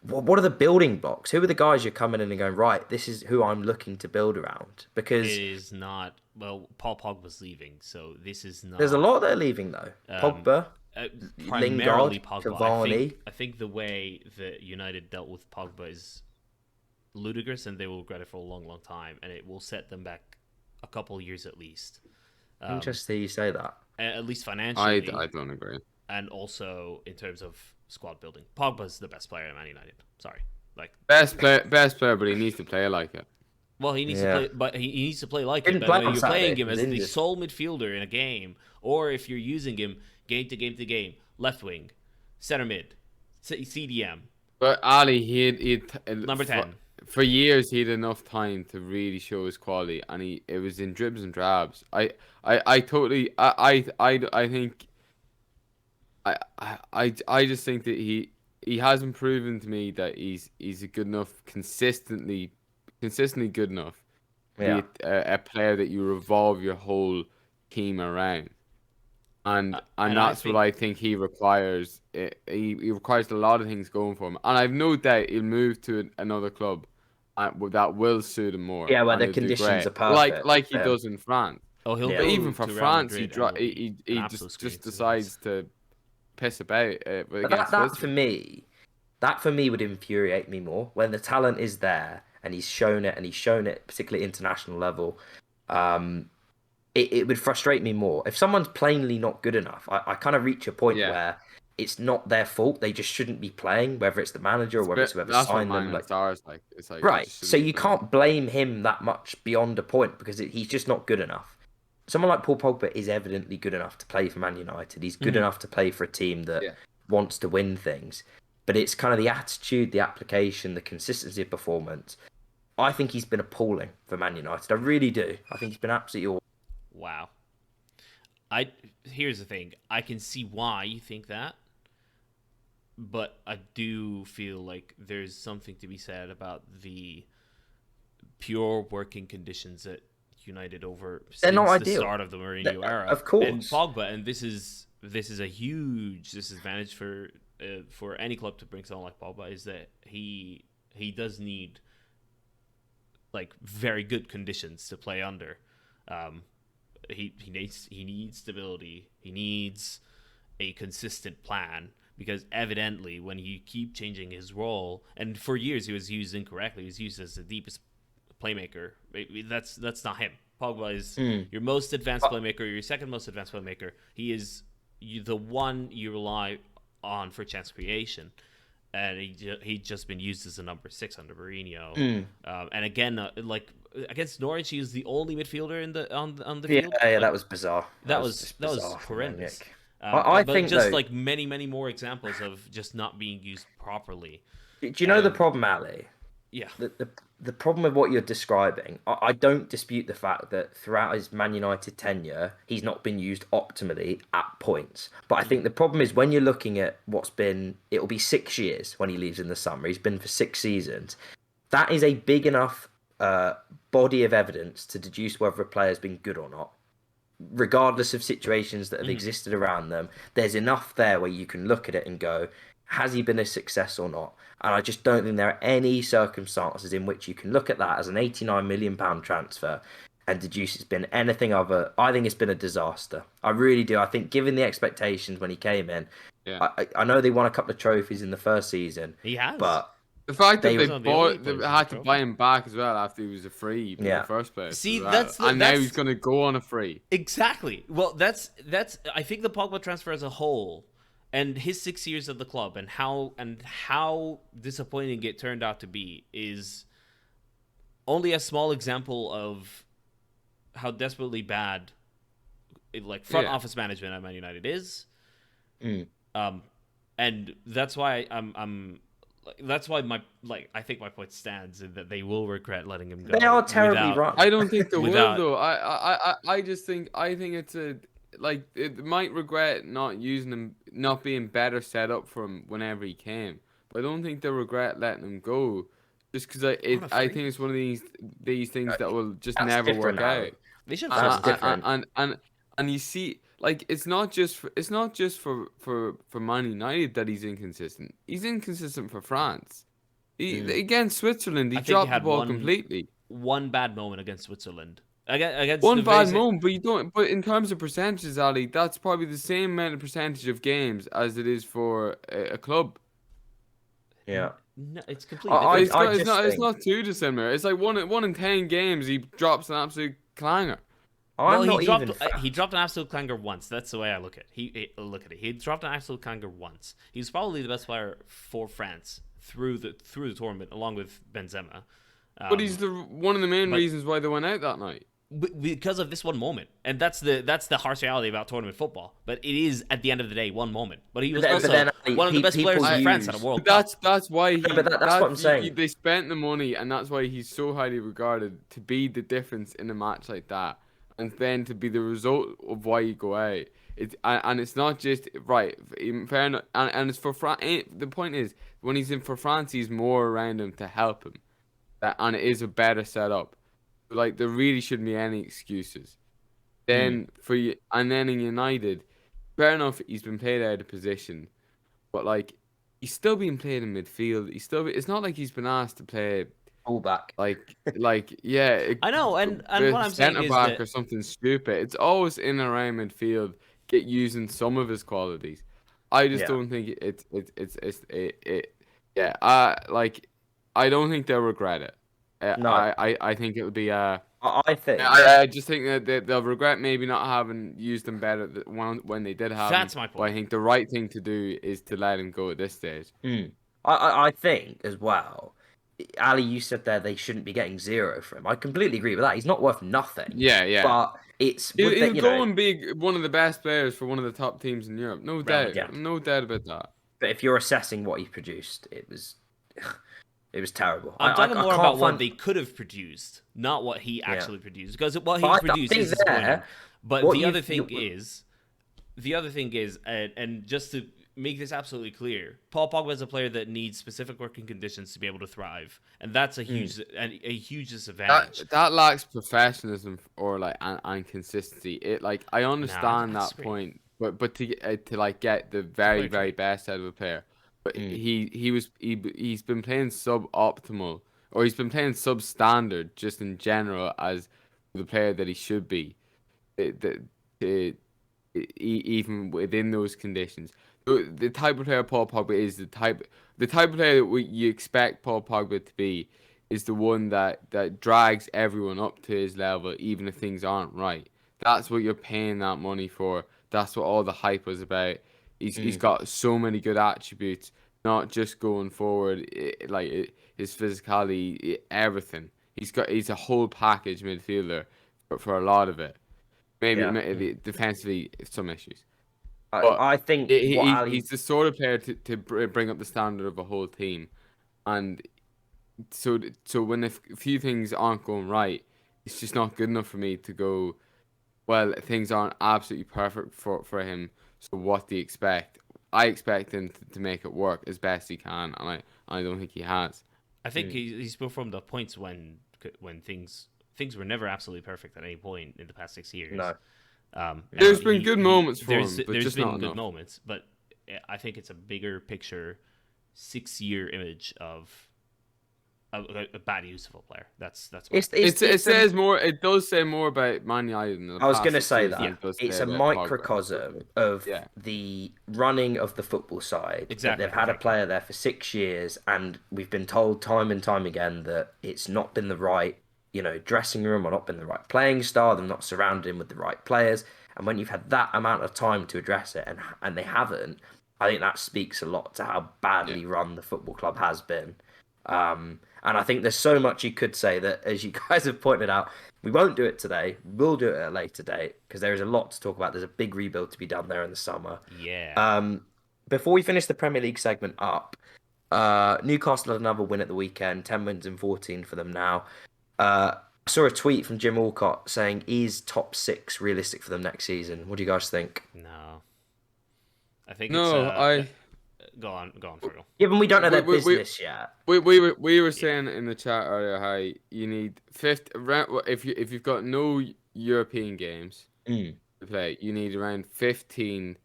what are the building blocks? Who are the guys you're coming in and going, right, this is who I'm looking to build around? Because It is not. Well, Paul Pogba's leaving, so this is not. there's a lot that are leaving, though. Pogba, Primarily Lingard, Pogba. Cavani. I think the way that United dealt with Pogba is ludicrous, and they will regret it for a long, long time, and it will set them back a couple years at least. Interesting you say that. At least financially, I don't agree. and also in terms of squad building. Pogba's the best player at Man United. Sorry, Best player, but he needs to play like it. well, he needs to play, but he needs to play like Didn't it. play But when on you're Saturday, playing him he was as the injured. sole midfielder in a game, or if you're using him game to game to game, left wing, center mid, CDM, But Ali, he number 10. For years he had enough time to really show his quality, and it was in dribs and drabs. I totally I think I just think that he hasn't proven to me that he's a good enough consistently good enough to Yeah. be a player that you revolve your whole team around. And that's what I think he requires. He requires a lot of things going for him, and I've no doubt he'll move to another club that will suit him more. Yeah, where and the he'll do conditions great. are perfect like he for him. does in France. Oh, he'll Yeah. But go even for to Real France, Madrid and it'll be he an absolute screaming just success. decides to piss about But against that Switzerland. for me would infuriate me more when the talent is there and he's shown it particularly international level. It would frustrate me more if someone's plainly not good enough. I kind of reach a point Yeah. where it's not their fault. They just shouldn't be playing, whether it's the manager or whether it's whoever That's what signed them. mine Like, stars like. It's like right. So you can't blame him that much beyond a point because he's just not good enough. Someone like Paul Pogba is evidently good enough to play for Man United. He's good enough to play for a team that wants to win things. But it's kind of the attitude, the application, the consistency of performance. I think he's been appalling for Man United. I really do. I think he's been absolutely awful. Wow. Here's the thing. I can see why you think that, but I do feel like there's something to be said about the pure working conditions at United over They're since not the ideal. start of the Mourinho era. Of course. And Pogba, and this is a huge disadvantage for any club to bring someone like Pogba, is that he does need like very good conditions to play under. He needs stability. He needs a consistent plan, because evidently when you keep changing his role, and for years he was used incorrectly, he was used as the deepest playmaker. That's not him. Pogba is your most advanced playmaker, your second most advanced playmaker. He is the one you rely on for chance creation, and he'd just been used as a number 6 under Mourinho. And again, like against Norwich, he was the only midfielder on the field. Yeah, Like, that was bizarre. that was just bizarre from horrendous. Rangnick. I but think, just though, like many more examples of just not being used properly. do you know the problem, Ali? Yeah. The the problem with what you're describing, I don't dispute the fact that throughout his Man United tenure, he's not been used optimally at points. But I think the problem is when you're looking at it'll be 6 years when he leaves in the summer. He's been for 6 seasons. That is a big enough body of evidence to deduce whether a player's been good or not. Regardless of situations that have existed around them, there's enough there where you can look at it and go, has he been a success or not? And I just don't think there are any circumstances in which you can look at that as an £89 million transfer and deduce it's been anything other. I think it's been a disaster. I really do. I think given the expectations when he came in, Yeah. I know they won a couple of trophies in the first season, He has. but The fact that They- they He's one of the only bought, players they in had the to buy him back as well after he was a free in Yeah. the first place. See, as well. that's the- and now that's- he's going to go on a free. Exactly. Well, that's I think the Pogba transfer as a whole, and his 6 years at the club, and how disappointing it turned out to be, is only a small example of how desperately bad, front Yeah. office management at Man United is. Mm. And that's why that's why I think my point stands in that they will regret letting him go. they are terribly without- right. I don't think they Without- will though. I just think it's it might regret not using him, not being better set up for him whenever he came. But I don't think they'll regret letting him go, just because I think it's one of these things that will just That's never different, work Ali. out. They should That's force it. different. And you see, like, it's not just for Man United that he's inconsistent. He's inconsistent for France. Against Switzerland, he I think he dropped the had ball one- completely. One bad moment against Switzerland. Against One the bad very moment, but you don't. But in terms of percentages, Ali, that's probably the same amount of percentage of games as it is for a club. Yeah. No, it's completely I- different. It's just not think- not too dissimilar. It's like one in 10 games he drops an absolute clanger. I'm Well, not he dropped even. he dropped an absolute clanger once. That's the way I look at it. He dropped an absolute clanger once. He's probably the best player for France through the tournament, along with Benzema. But he's one of the main but- reasons why they went out that night. Because of this one moment, and that's the harsh reality about tournament football. But it is at the end of the day one moment. But he was But also then, one of the best players people in France at a use- World But Cup. that's why he. but that's what I'm saying. They spent the money, and that's why he's so highly regarded to be the difference in a match like that, and then to be the result of why you go out. And it's not just right. Fair enough, and it's for France. The point is, when he's in for France, he's more around him to help him, and it is a better setup. Like, there really shouldn't be any excuses. Then and then in United, fair enough, he's been played out of position, but like, he's still being played in midfield. It's not like he's been asked to play Fullback. yeah. I know, and with what I'm saying centre is back that or something stupid. It's always in and around midfield, get using some of his qualities. I just Yeah. don't think yeah. I don't think they'll regret it. No. I think it would be I think. I just think that they'll regret maybe not having used them better when they did have That's him. my But I point. think the right thing to do is to let him go at this stage. I think as well. Ali, you said there they shouldn't be getting zero for him. I completely agree with that. He's not worth nothing. Yeah. But it's He'll, with he'll the, go and be one of the best players for one of the top teams in Europe. No doubt. yeah. No doubt about that. But if you're assessing what he produced, it was terrible. I'm talking I more can't about what find- they could have produced, not what he actually produced. Because what he But I produced think is disappointing. there, But what the you've- other thing you- is, and just to make this absolutely clear, Paul Pogba is a player that needs specific working conditions to be able to thrive, and that's a huge a huge disadvantage. That lacks professionalism or and consistency. It I understand I that disagree. point, but to get the very Very true. best out of a player, but he's been playing suboptimal, or he's been playing substandard just in general as the player that he should be. Even within those conditions, the type of player Paul Pogba is the type of player that you expect Paul Pogba to be is the one that drags everyone up to his level, even if things aren't right. That's what you're paying that money for. That's what all the hype was about. He's got so many good attributes, not just going forward, his physicality, everything. He's a whole package midfielder for a lot of it. Maybe defensively, some issues. I think what Ali, He's the sort of player to bring up the standard of a whole team, and so when a few things aren't going right, it's just not good enough for me to go, well, things aren't absolutely perfect for him. So what do you expect? I expect him to make it work as best he can, and I don't think he has. I think he's performed the points when things were never absolutely perfect at any point in the past 6 years. No. There's been good moments for him, but there's just been not good enough. moments, but I think it's a bigger picture, 6 year image of a bad use of a player. That's what It says more. It does say more about Man United in the I was past going to 6 say years than that it does it's say a about Pogba. microcosm of Yeah. the running of the football side. Exactly, That they've had a exactly. player there for 6 years, and we've been told time and time again that it's not been the right, dressing room, or not been the right playing style. They're not surrounded him with the right players, and when you've had that amount of time to address it, and they haven't, I think that speaks a lot to how Yeah. badly run the football club has been. And I think there's so much you could say that, as you guys have pointed out, we won't do it today. We'll do it at a later date because there is a lot to talk about. There's a big rebuild to be done there in the summer. Yeah. Before we finish the Premier League segment up, Newcastle had another win at the weekend, 10 wins and 14 for them now. I saw a tweet from Jim Alcott saying, is top six realistic for them next season? What do you guys think? No. I think it's No, go on, Fergal. Given we don't know their we, we, business yet. we were saying in the chat earlier how you need if you've got no European games Mm, to play, you need around 15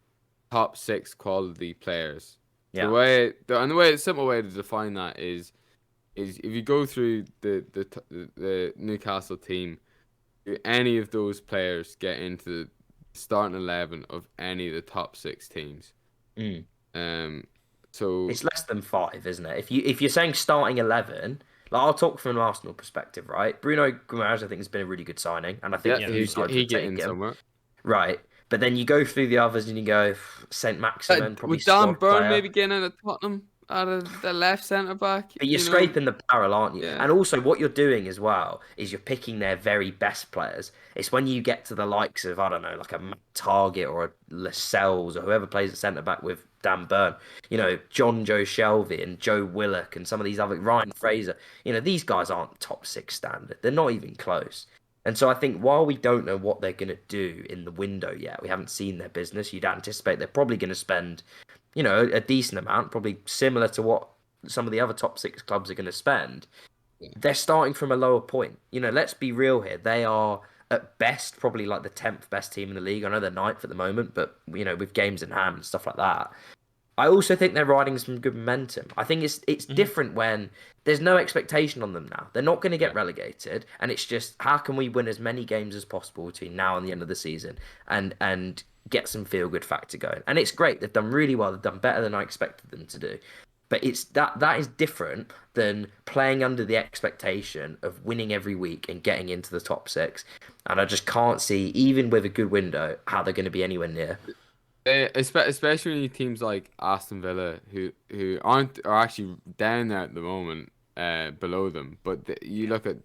top six quality players. yeah. The simple way to define that is if you go through the Newcastle team, do any of those players get into the starting 11 of any of the top six teams? Mm. So It's less than five, isn't it? If you're saying starting 11, like I'll talk from an Arsenal perspective, right? Bruno Guimaraes, I think, has been a really good signing, and I think yeah, Yeah, a few sides he would get take in him, somewhere. right? But then you go through the others and you go Saint Maximin, probably Would Dan squad Burn player. maybe get in at Tottenham out of the left centre back? But you're scraping the barrel, aren't you? Yeah. And also, what you're doing as well is you're picking their very best players. It's when you get to the likes of, I don't know, like a Matt Target or a Lascelles or whoever plays at centre back with Dan Burn, John Joe Shelby and Joe Willock and some of these other, Ryan Fraser, these guys aren't top six standard. They're not even close. And so I think while we don't know what they're going to do in the window yet, we haven't seen their business, you'd anticipate they're probably going to spend, a decent amount, probably similar to what some of the other top six clubs are going to spend. They're starting from a lower point. Let's be real here. They are at best probably like the 10th best team in the league. I know they're ninth at the moment, but with games in hand and stuff like that. I also think they're riding some good momentum. I think it's different when there's no expectation on them now. They're not going to get Yeah. relegated, and it's just how can we win as many games as possible between now and the end of the season, and get some feel good factor going. And it's great. They've done really well. They've done better than I expected them to do. But it's that is different than playing under the expectation of winning every week and getting into the top six. And I just can't see, even with a good window, how they're going to be anywhere near. Especially when you teams like Aston Villa, who are actually down there at the moment, below them. But you look at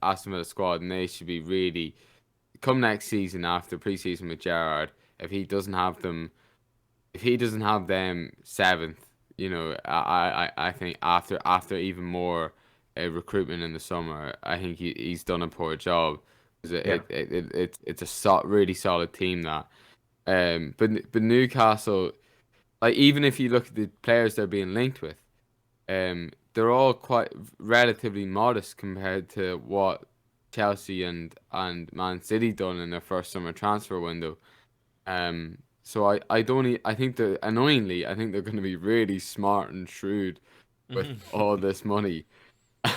Aston Villa's squad, and they should be really come next season after pre-season with Gerrard. If he doesn't have them seventh, I think after even more recruitment in the summer, I think he's done a poor job. 'Cause Yeah. it's a really solid team that. But Newcastle, like even if you look at the players they're being linked with, they're all quite relatively modest compared to what Chelsea and Man City done in their first summer transfer window. So I think annoyingly I think they're going to be really smart and shrewd with all this money.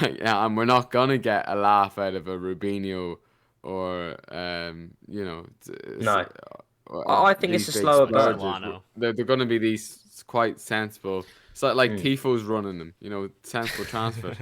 Yeah, and we're not gonna get a laugh out of a Rubinho or No. I think it's these a big slower burn. splurgers. Solano. They're gonna be these quite sensible. It's like Mm. Tifo's running them, sensible transfers.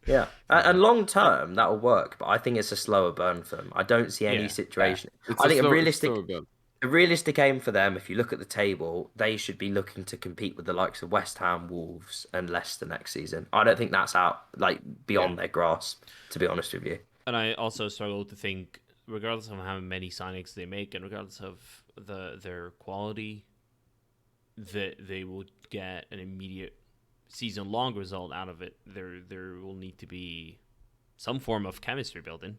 Yeah, and long term that'll work, but I think it's a slower burn for them. I don't see any Yeah. situation. It's I think it's so good. a realistic aim for them, if you look at the table, they should be looking to compete with the likes of West Ham, Wolves, and Leicester next season. I don't think that's out like Yeah. beyond their grasp, to be honest with you. And I also struggle to think, regardless of how many signings they make and regardless of their quality, that they will get an immediate season-long result out of it, there will need to be some form of chemistry building,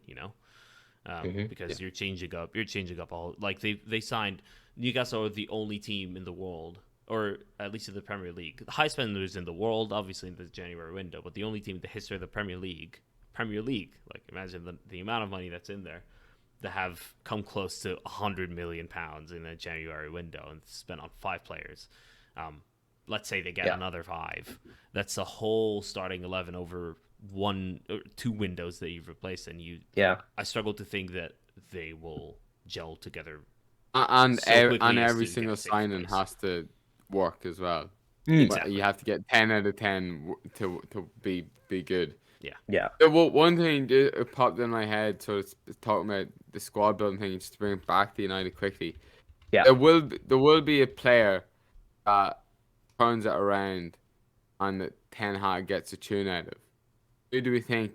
because you're changing up all, like they signed. Newcastle are the only team in the world, or at least in the Premier League, the high spenders in the world, obviously in the January window, but the only team in the history of the Premier League, like imagine the amount of money that's in there, that have come close to £100 million in a January window and spent on 5 players. Let's say they get another 5. That's the whole starting 11 over 1 or 2 windows that you've replaced, and I struggle to think that they will gel together. And so every single signing has to work as well. Exactly. You have to get 10 out of 10 to be good. Yeah. Well, one thing that popped in my head, so it's talking about the squad building thing, just to bring it back to United quickly. Yeah. There will be a player that turns it around and that Ten Hag gets a tune out of. Who do we think?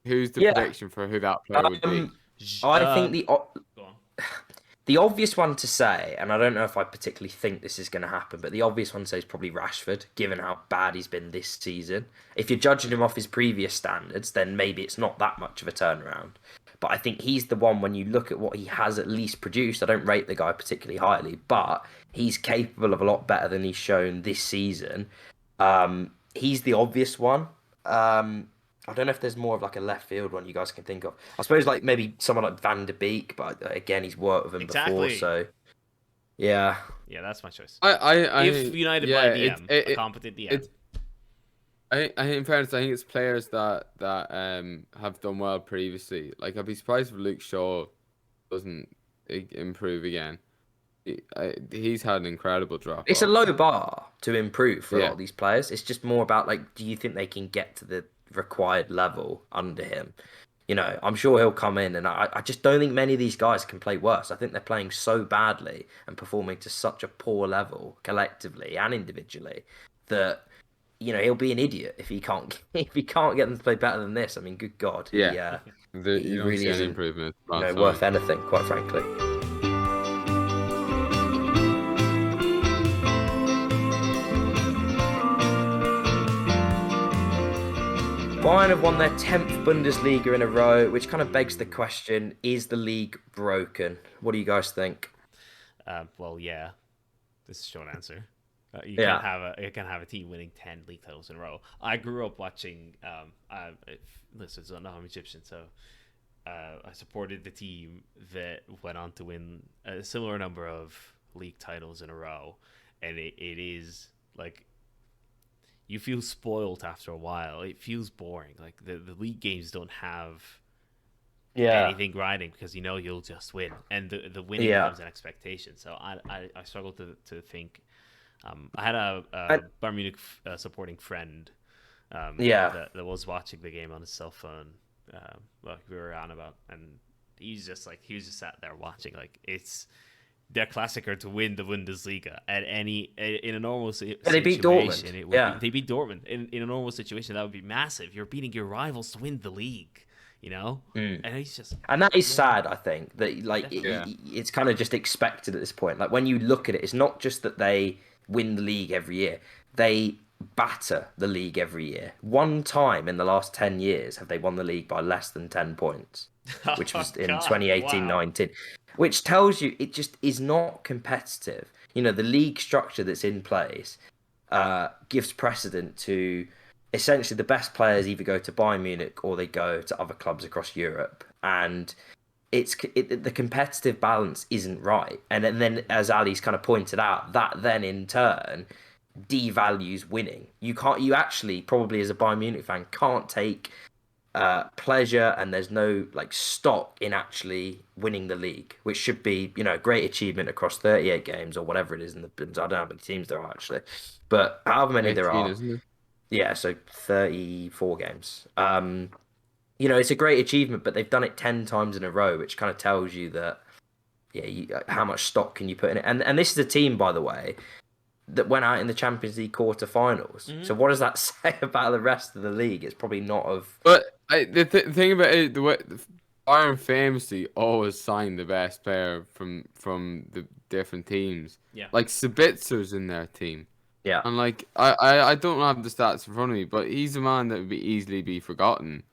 Who's the prediction for who that player would be? I think Go on. the obvious one to say, and I don't know if I particularly think this is going to happen, but the obvious one to say is probably Rashford, given how bad he's been this season. If you're judging him off his previous standards, then maybe it's not that much of a turnaround. But I think he's the one, when you look at what he has at least produced, I don't rate the guy particularly highly, but he's capable of a lot better than he's shown this season. He's the obvious one. I don't know if there's more of like a left field one you guys can think of. I suppose like maybe someone like Van der Beek, but again, he's worked with him before, so yeah. Yeah, that's my choice. If United buy DM, a competent DM. I think in fairness, I think it's players that have done well previously. Like I'd be surprised if Luke Shaw doesn't improve again. He's had an incredible drop. It's a low bar to improve for a lot of these players. It's just more about like, do you think they can get to the required level under him? I'm sure he'll come in, and I just don't think many of these guys can play worse. I think they're playing so badly and performing to such a poor level collectively and individually that he'll be an idiot if he can't get them to play better than this. I mean, good God, he really isn't improvement. Worth anything, quite frankly. Bayern have won their 10th Bundesliga in a row, which kind of begs the question, is the league broken? What do you guys think? Well, yeah. This is a short answer. You can't have a team winning 10 league titles in a row. I grew up watching, listen, no, I'm Egyptian, so I supported the team that went on to win a similar number of league titles in a row. And it is like, you feel spoiled after a while. It feels boring. Like the league games don't have anything grinding because you'll just win, and the winning becomes an expectation. So I struggle to think. I had a Bayern Munich supporting friend that was watching the game on his cell phone. Like we were on about, and he was just sat there watching. Like it's their classicer to win the Bundesliga in a normal situation. They beat Dortmund. They beat Dortmund in a normal situation. That would be massive. You're beating your rivals to win the league. And he's just, and that is sad. I think that it's kind of just expected at this point. Like when you look at it, it's not just that they win the league every year; they batter the league every year. One time in the last 10 years have they won the league by less than 10 points, which was in 2018-19. Which tells you it just is not competitive. The league structure that's in place gives precedent to essentially the best players either go to Bayern Munich or they go to other clubs across Europe. And the competitive balance isn't right. And then, as Ali's kind of pointed out, that then in turn devalues winning. You actually, probably as a Bayern Munich fan, can't take pleasure, and there's no stock in actually winning the league, which should be a great achievement across 38 games or whatever it is in the, I don't know how many teams there are actually, but however many there are, isn't it? Yeah, so 34 games. It's a great achievement, but they've done it 10 times in a row, which kind of tells you that how much stock can you put in it. And this is a team, by the way, that went out in the Champions League quarterfinals. So what does that say about the rest of the league? It's probably not of. But the thing about it, Bayern famously always signed the best player from the different teams. Yeah. Like Sabitzer's in their team. Yeah, And like I don't have the stats in front of me, but he's a man that would be easily be forgotten.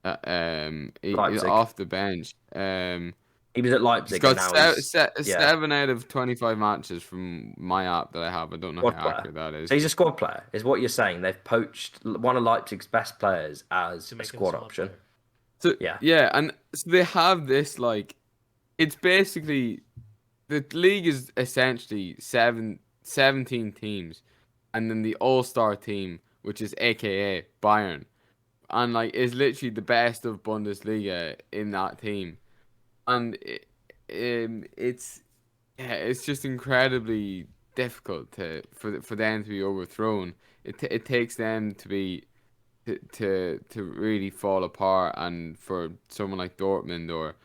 He's Leipzig. off the bench. He was at He's Leipzig, and got now he's yeah, 7 out of 25 matches from my app that I have. I don't know squad how player. accurate that is. So he's a squad player, is what you're saying. They've poached one of Leipzig's best players as To a make him a squad squad option. player. So Yeah, yeah, and so they have this like it's basically the league is essentially 17 teams, and then the all-star team, which is AKA Bayern, and like is literally the best of Bundesliga in that team, and it's yeah, it's just incredibly difficult for them to be overthrown. It takes them to be to really fall apart, and for someone like Dortmund or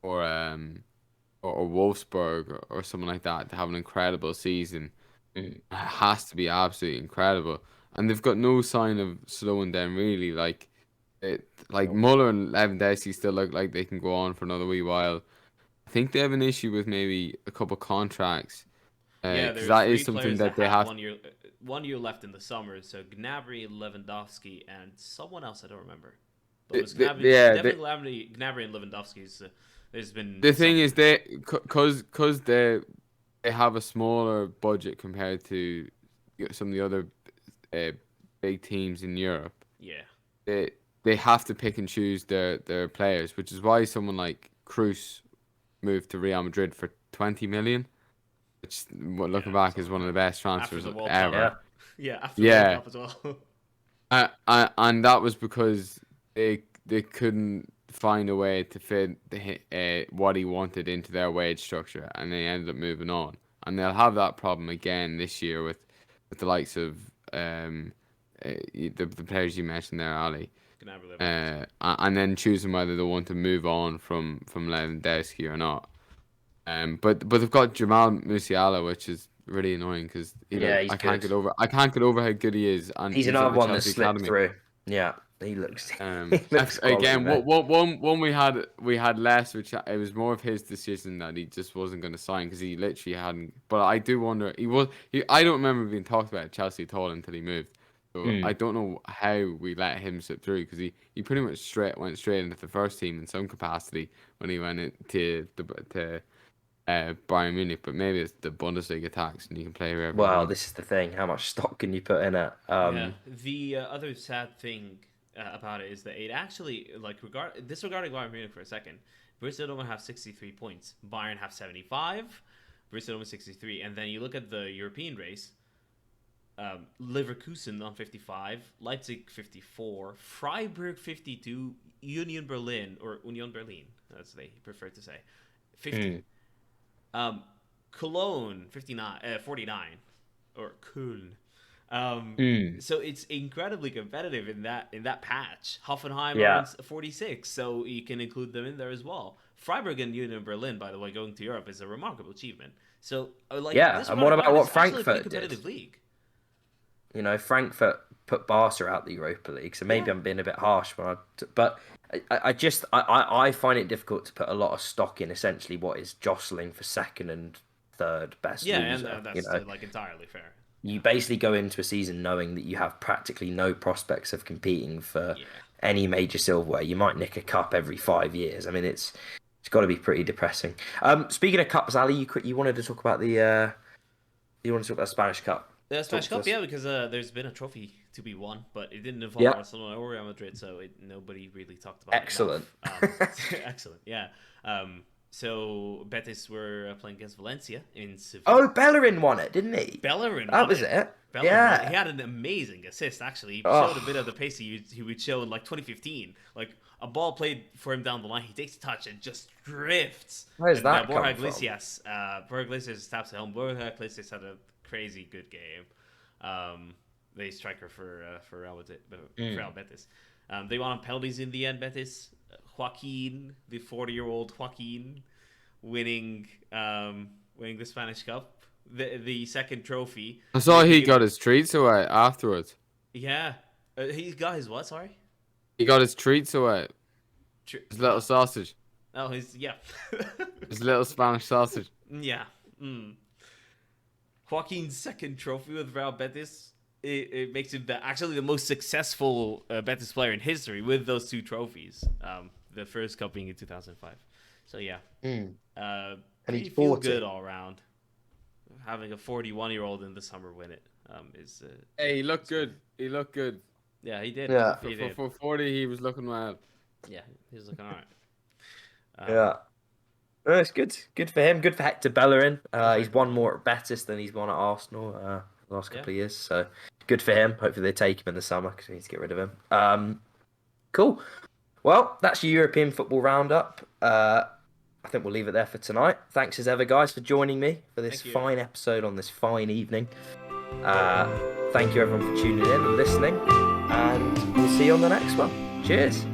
or Wolfsburg or someone like that to have an incredible season. Mm. It has to be absolutely incredible, and they've got no sign of slowing down really. Like Muller and Lewandowski still look like they can go on for another wee while. I think they have an issue with maybe a couple contracts, Yeah, because there's that is three something players that that they have have. 1 year left in the summer. So Gnabry, Lewandowski, and someone else I don't remember. But it was Yeah, definitely Gnabry and Lewandowski's. There's been the thing some. is cause they have a smaller budget compared to some of the other uh, big teams in Europe. Yeah. They they have to pick and choose their players, which is why someone like Cruz moved to Real Madrid for 20 million, which looking Yeah, back is something one of like the that. best After transfers the World ever. Cup. yeah. Yeah, after the World Yeah, Cup as well. and that was because they couldn't find a way to fit what he wanted into their wage structure, and they ended up moving on. And they'll have that problem again this year with the likes of the players you mentioned there, Ali. Gnabry, Lewandowski. And then choosing whether they want to move on from Lewandowski or not. But they've got Jamal Musiala, which is really annoying because Yeah, he's good. I can't get over how good he is, and He's he's at another the one that Chelsea slipped academy. through. Yeah, he looks he looks quality, Again, mate. one we had less, which it was more of his decision that he just wasn't going to sign because he literally hadn't. But I do wonder I don't remember being talked about at Chelsea at all until he moved. So I Mm. don't know how we let him slip through because he pretty much went straight into the first team in some capacity when he went to Bayern Munich. But maybe it's the Bundesliga tax and you can play wherever you Well, want. this is the thing. How much stock can you put in it? Yeah. The other sad thing about it is that it actually disregarding Bayern Munich for a second. Borussia Dortmund have 63 points. Bayern have 75. Borussia Dortmund 63, and then you look at the European race. Leverkusen on 55, Leipzig 54, Freiburg 52, Union Berlin as they prefer to say, 50. Cologne 49, or Köln. Mm. So it's incredibly competitive in that patch. Hoffenheim are Yeah, on 46, so you can include them in there as well. Freiburg and Union Berlin, by the way, going to Europe is a remarkable achievement. So yeah. And what disregarding about Bayern, what it's actually a pretty Frankfurt did? competitive league. You know, Frankfurt put Barca out the Europa League, so maybe Yeah. I'm being a bit harsh but I find it difficult to put a lot of stock in essentially what is jostling for second and third best Yeah, and loser. You that's know, entirely fair. you basically go into a season knowing that you have practically no prospects of competing for Yeah. any major silverware. You might nick a cup every 5 years. I mean, it's got to be pretty depressing. Speaking of cups, Ali, you wanted to talk about you want to talk about the Spanish Cup. The Talk Spanish to Cup, us. yeah, because there's been a trophy to be won, but it didn't involve Yeah, Barcelona or Real Madrid, so nobody really talked about excellent. it enough. Excellent, yeah. So Betis were playing against Valencia in Seville. Oh, Bellerin won it, didn't he? Bellerin That won was it. it. Bellerin won it. Yeah. He had an amazing assist, actually. He showed a bit of Oh, the pace he would show in like 2015. Like a ball played for him down the line, he takes a touch and just drifts. where's And that Borja come from? Iglesias taps it home. Borja Iglesias had a crazy good game. The striker for Real Betis. They won on penalties in the end. Betis, Joaquin, the 40-year-old Joaquin, winning the Spanish Cup, the second trophy. I saw Making he it- got his treats away afterwards. Yeah, he got his what? Sorry. He got his treats away. His little What? sausage. Oh, his yeah. His little Spanish sausage. Yeah. Mm. Joaquin's second trophy with Real Betis. It makes him actually the most successful Betis player in history with those 2 trophies. The first cup being in 2005. So yeah, And pretty he's feel 40. good all around. Having a 41-year-old in the summer win it is. Hey, he looked good. He looked good. Yeah, he did. Yeah. He did. For 40, he was looking well. Yeah, he was looking alright. Yeah. No, it's good. Good for him. Good for Hector Bellerin. He's won more at Betis than he's won at Arsenal the last couple of years. So good for him. Hopefully they take him in the summer because we need to get rid of him. Cool. Well, that's your European football roundup. I think we'll leave it there for tonight. Thanks as ever, guys, for joining me for this fine episode on this fine evening. Thank you everyone for tuning in and listening. And we'll see you on the next one. Cheers.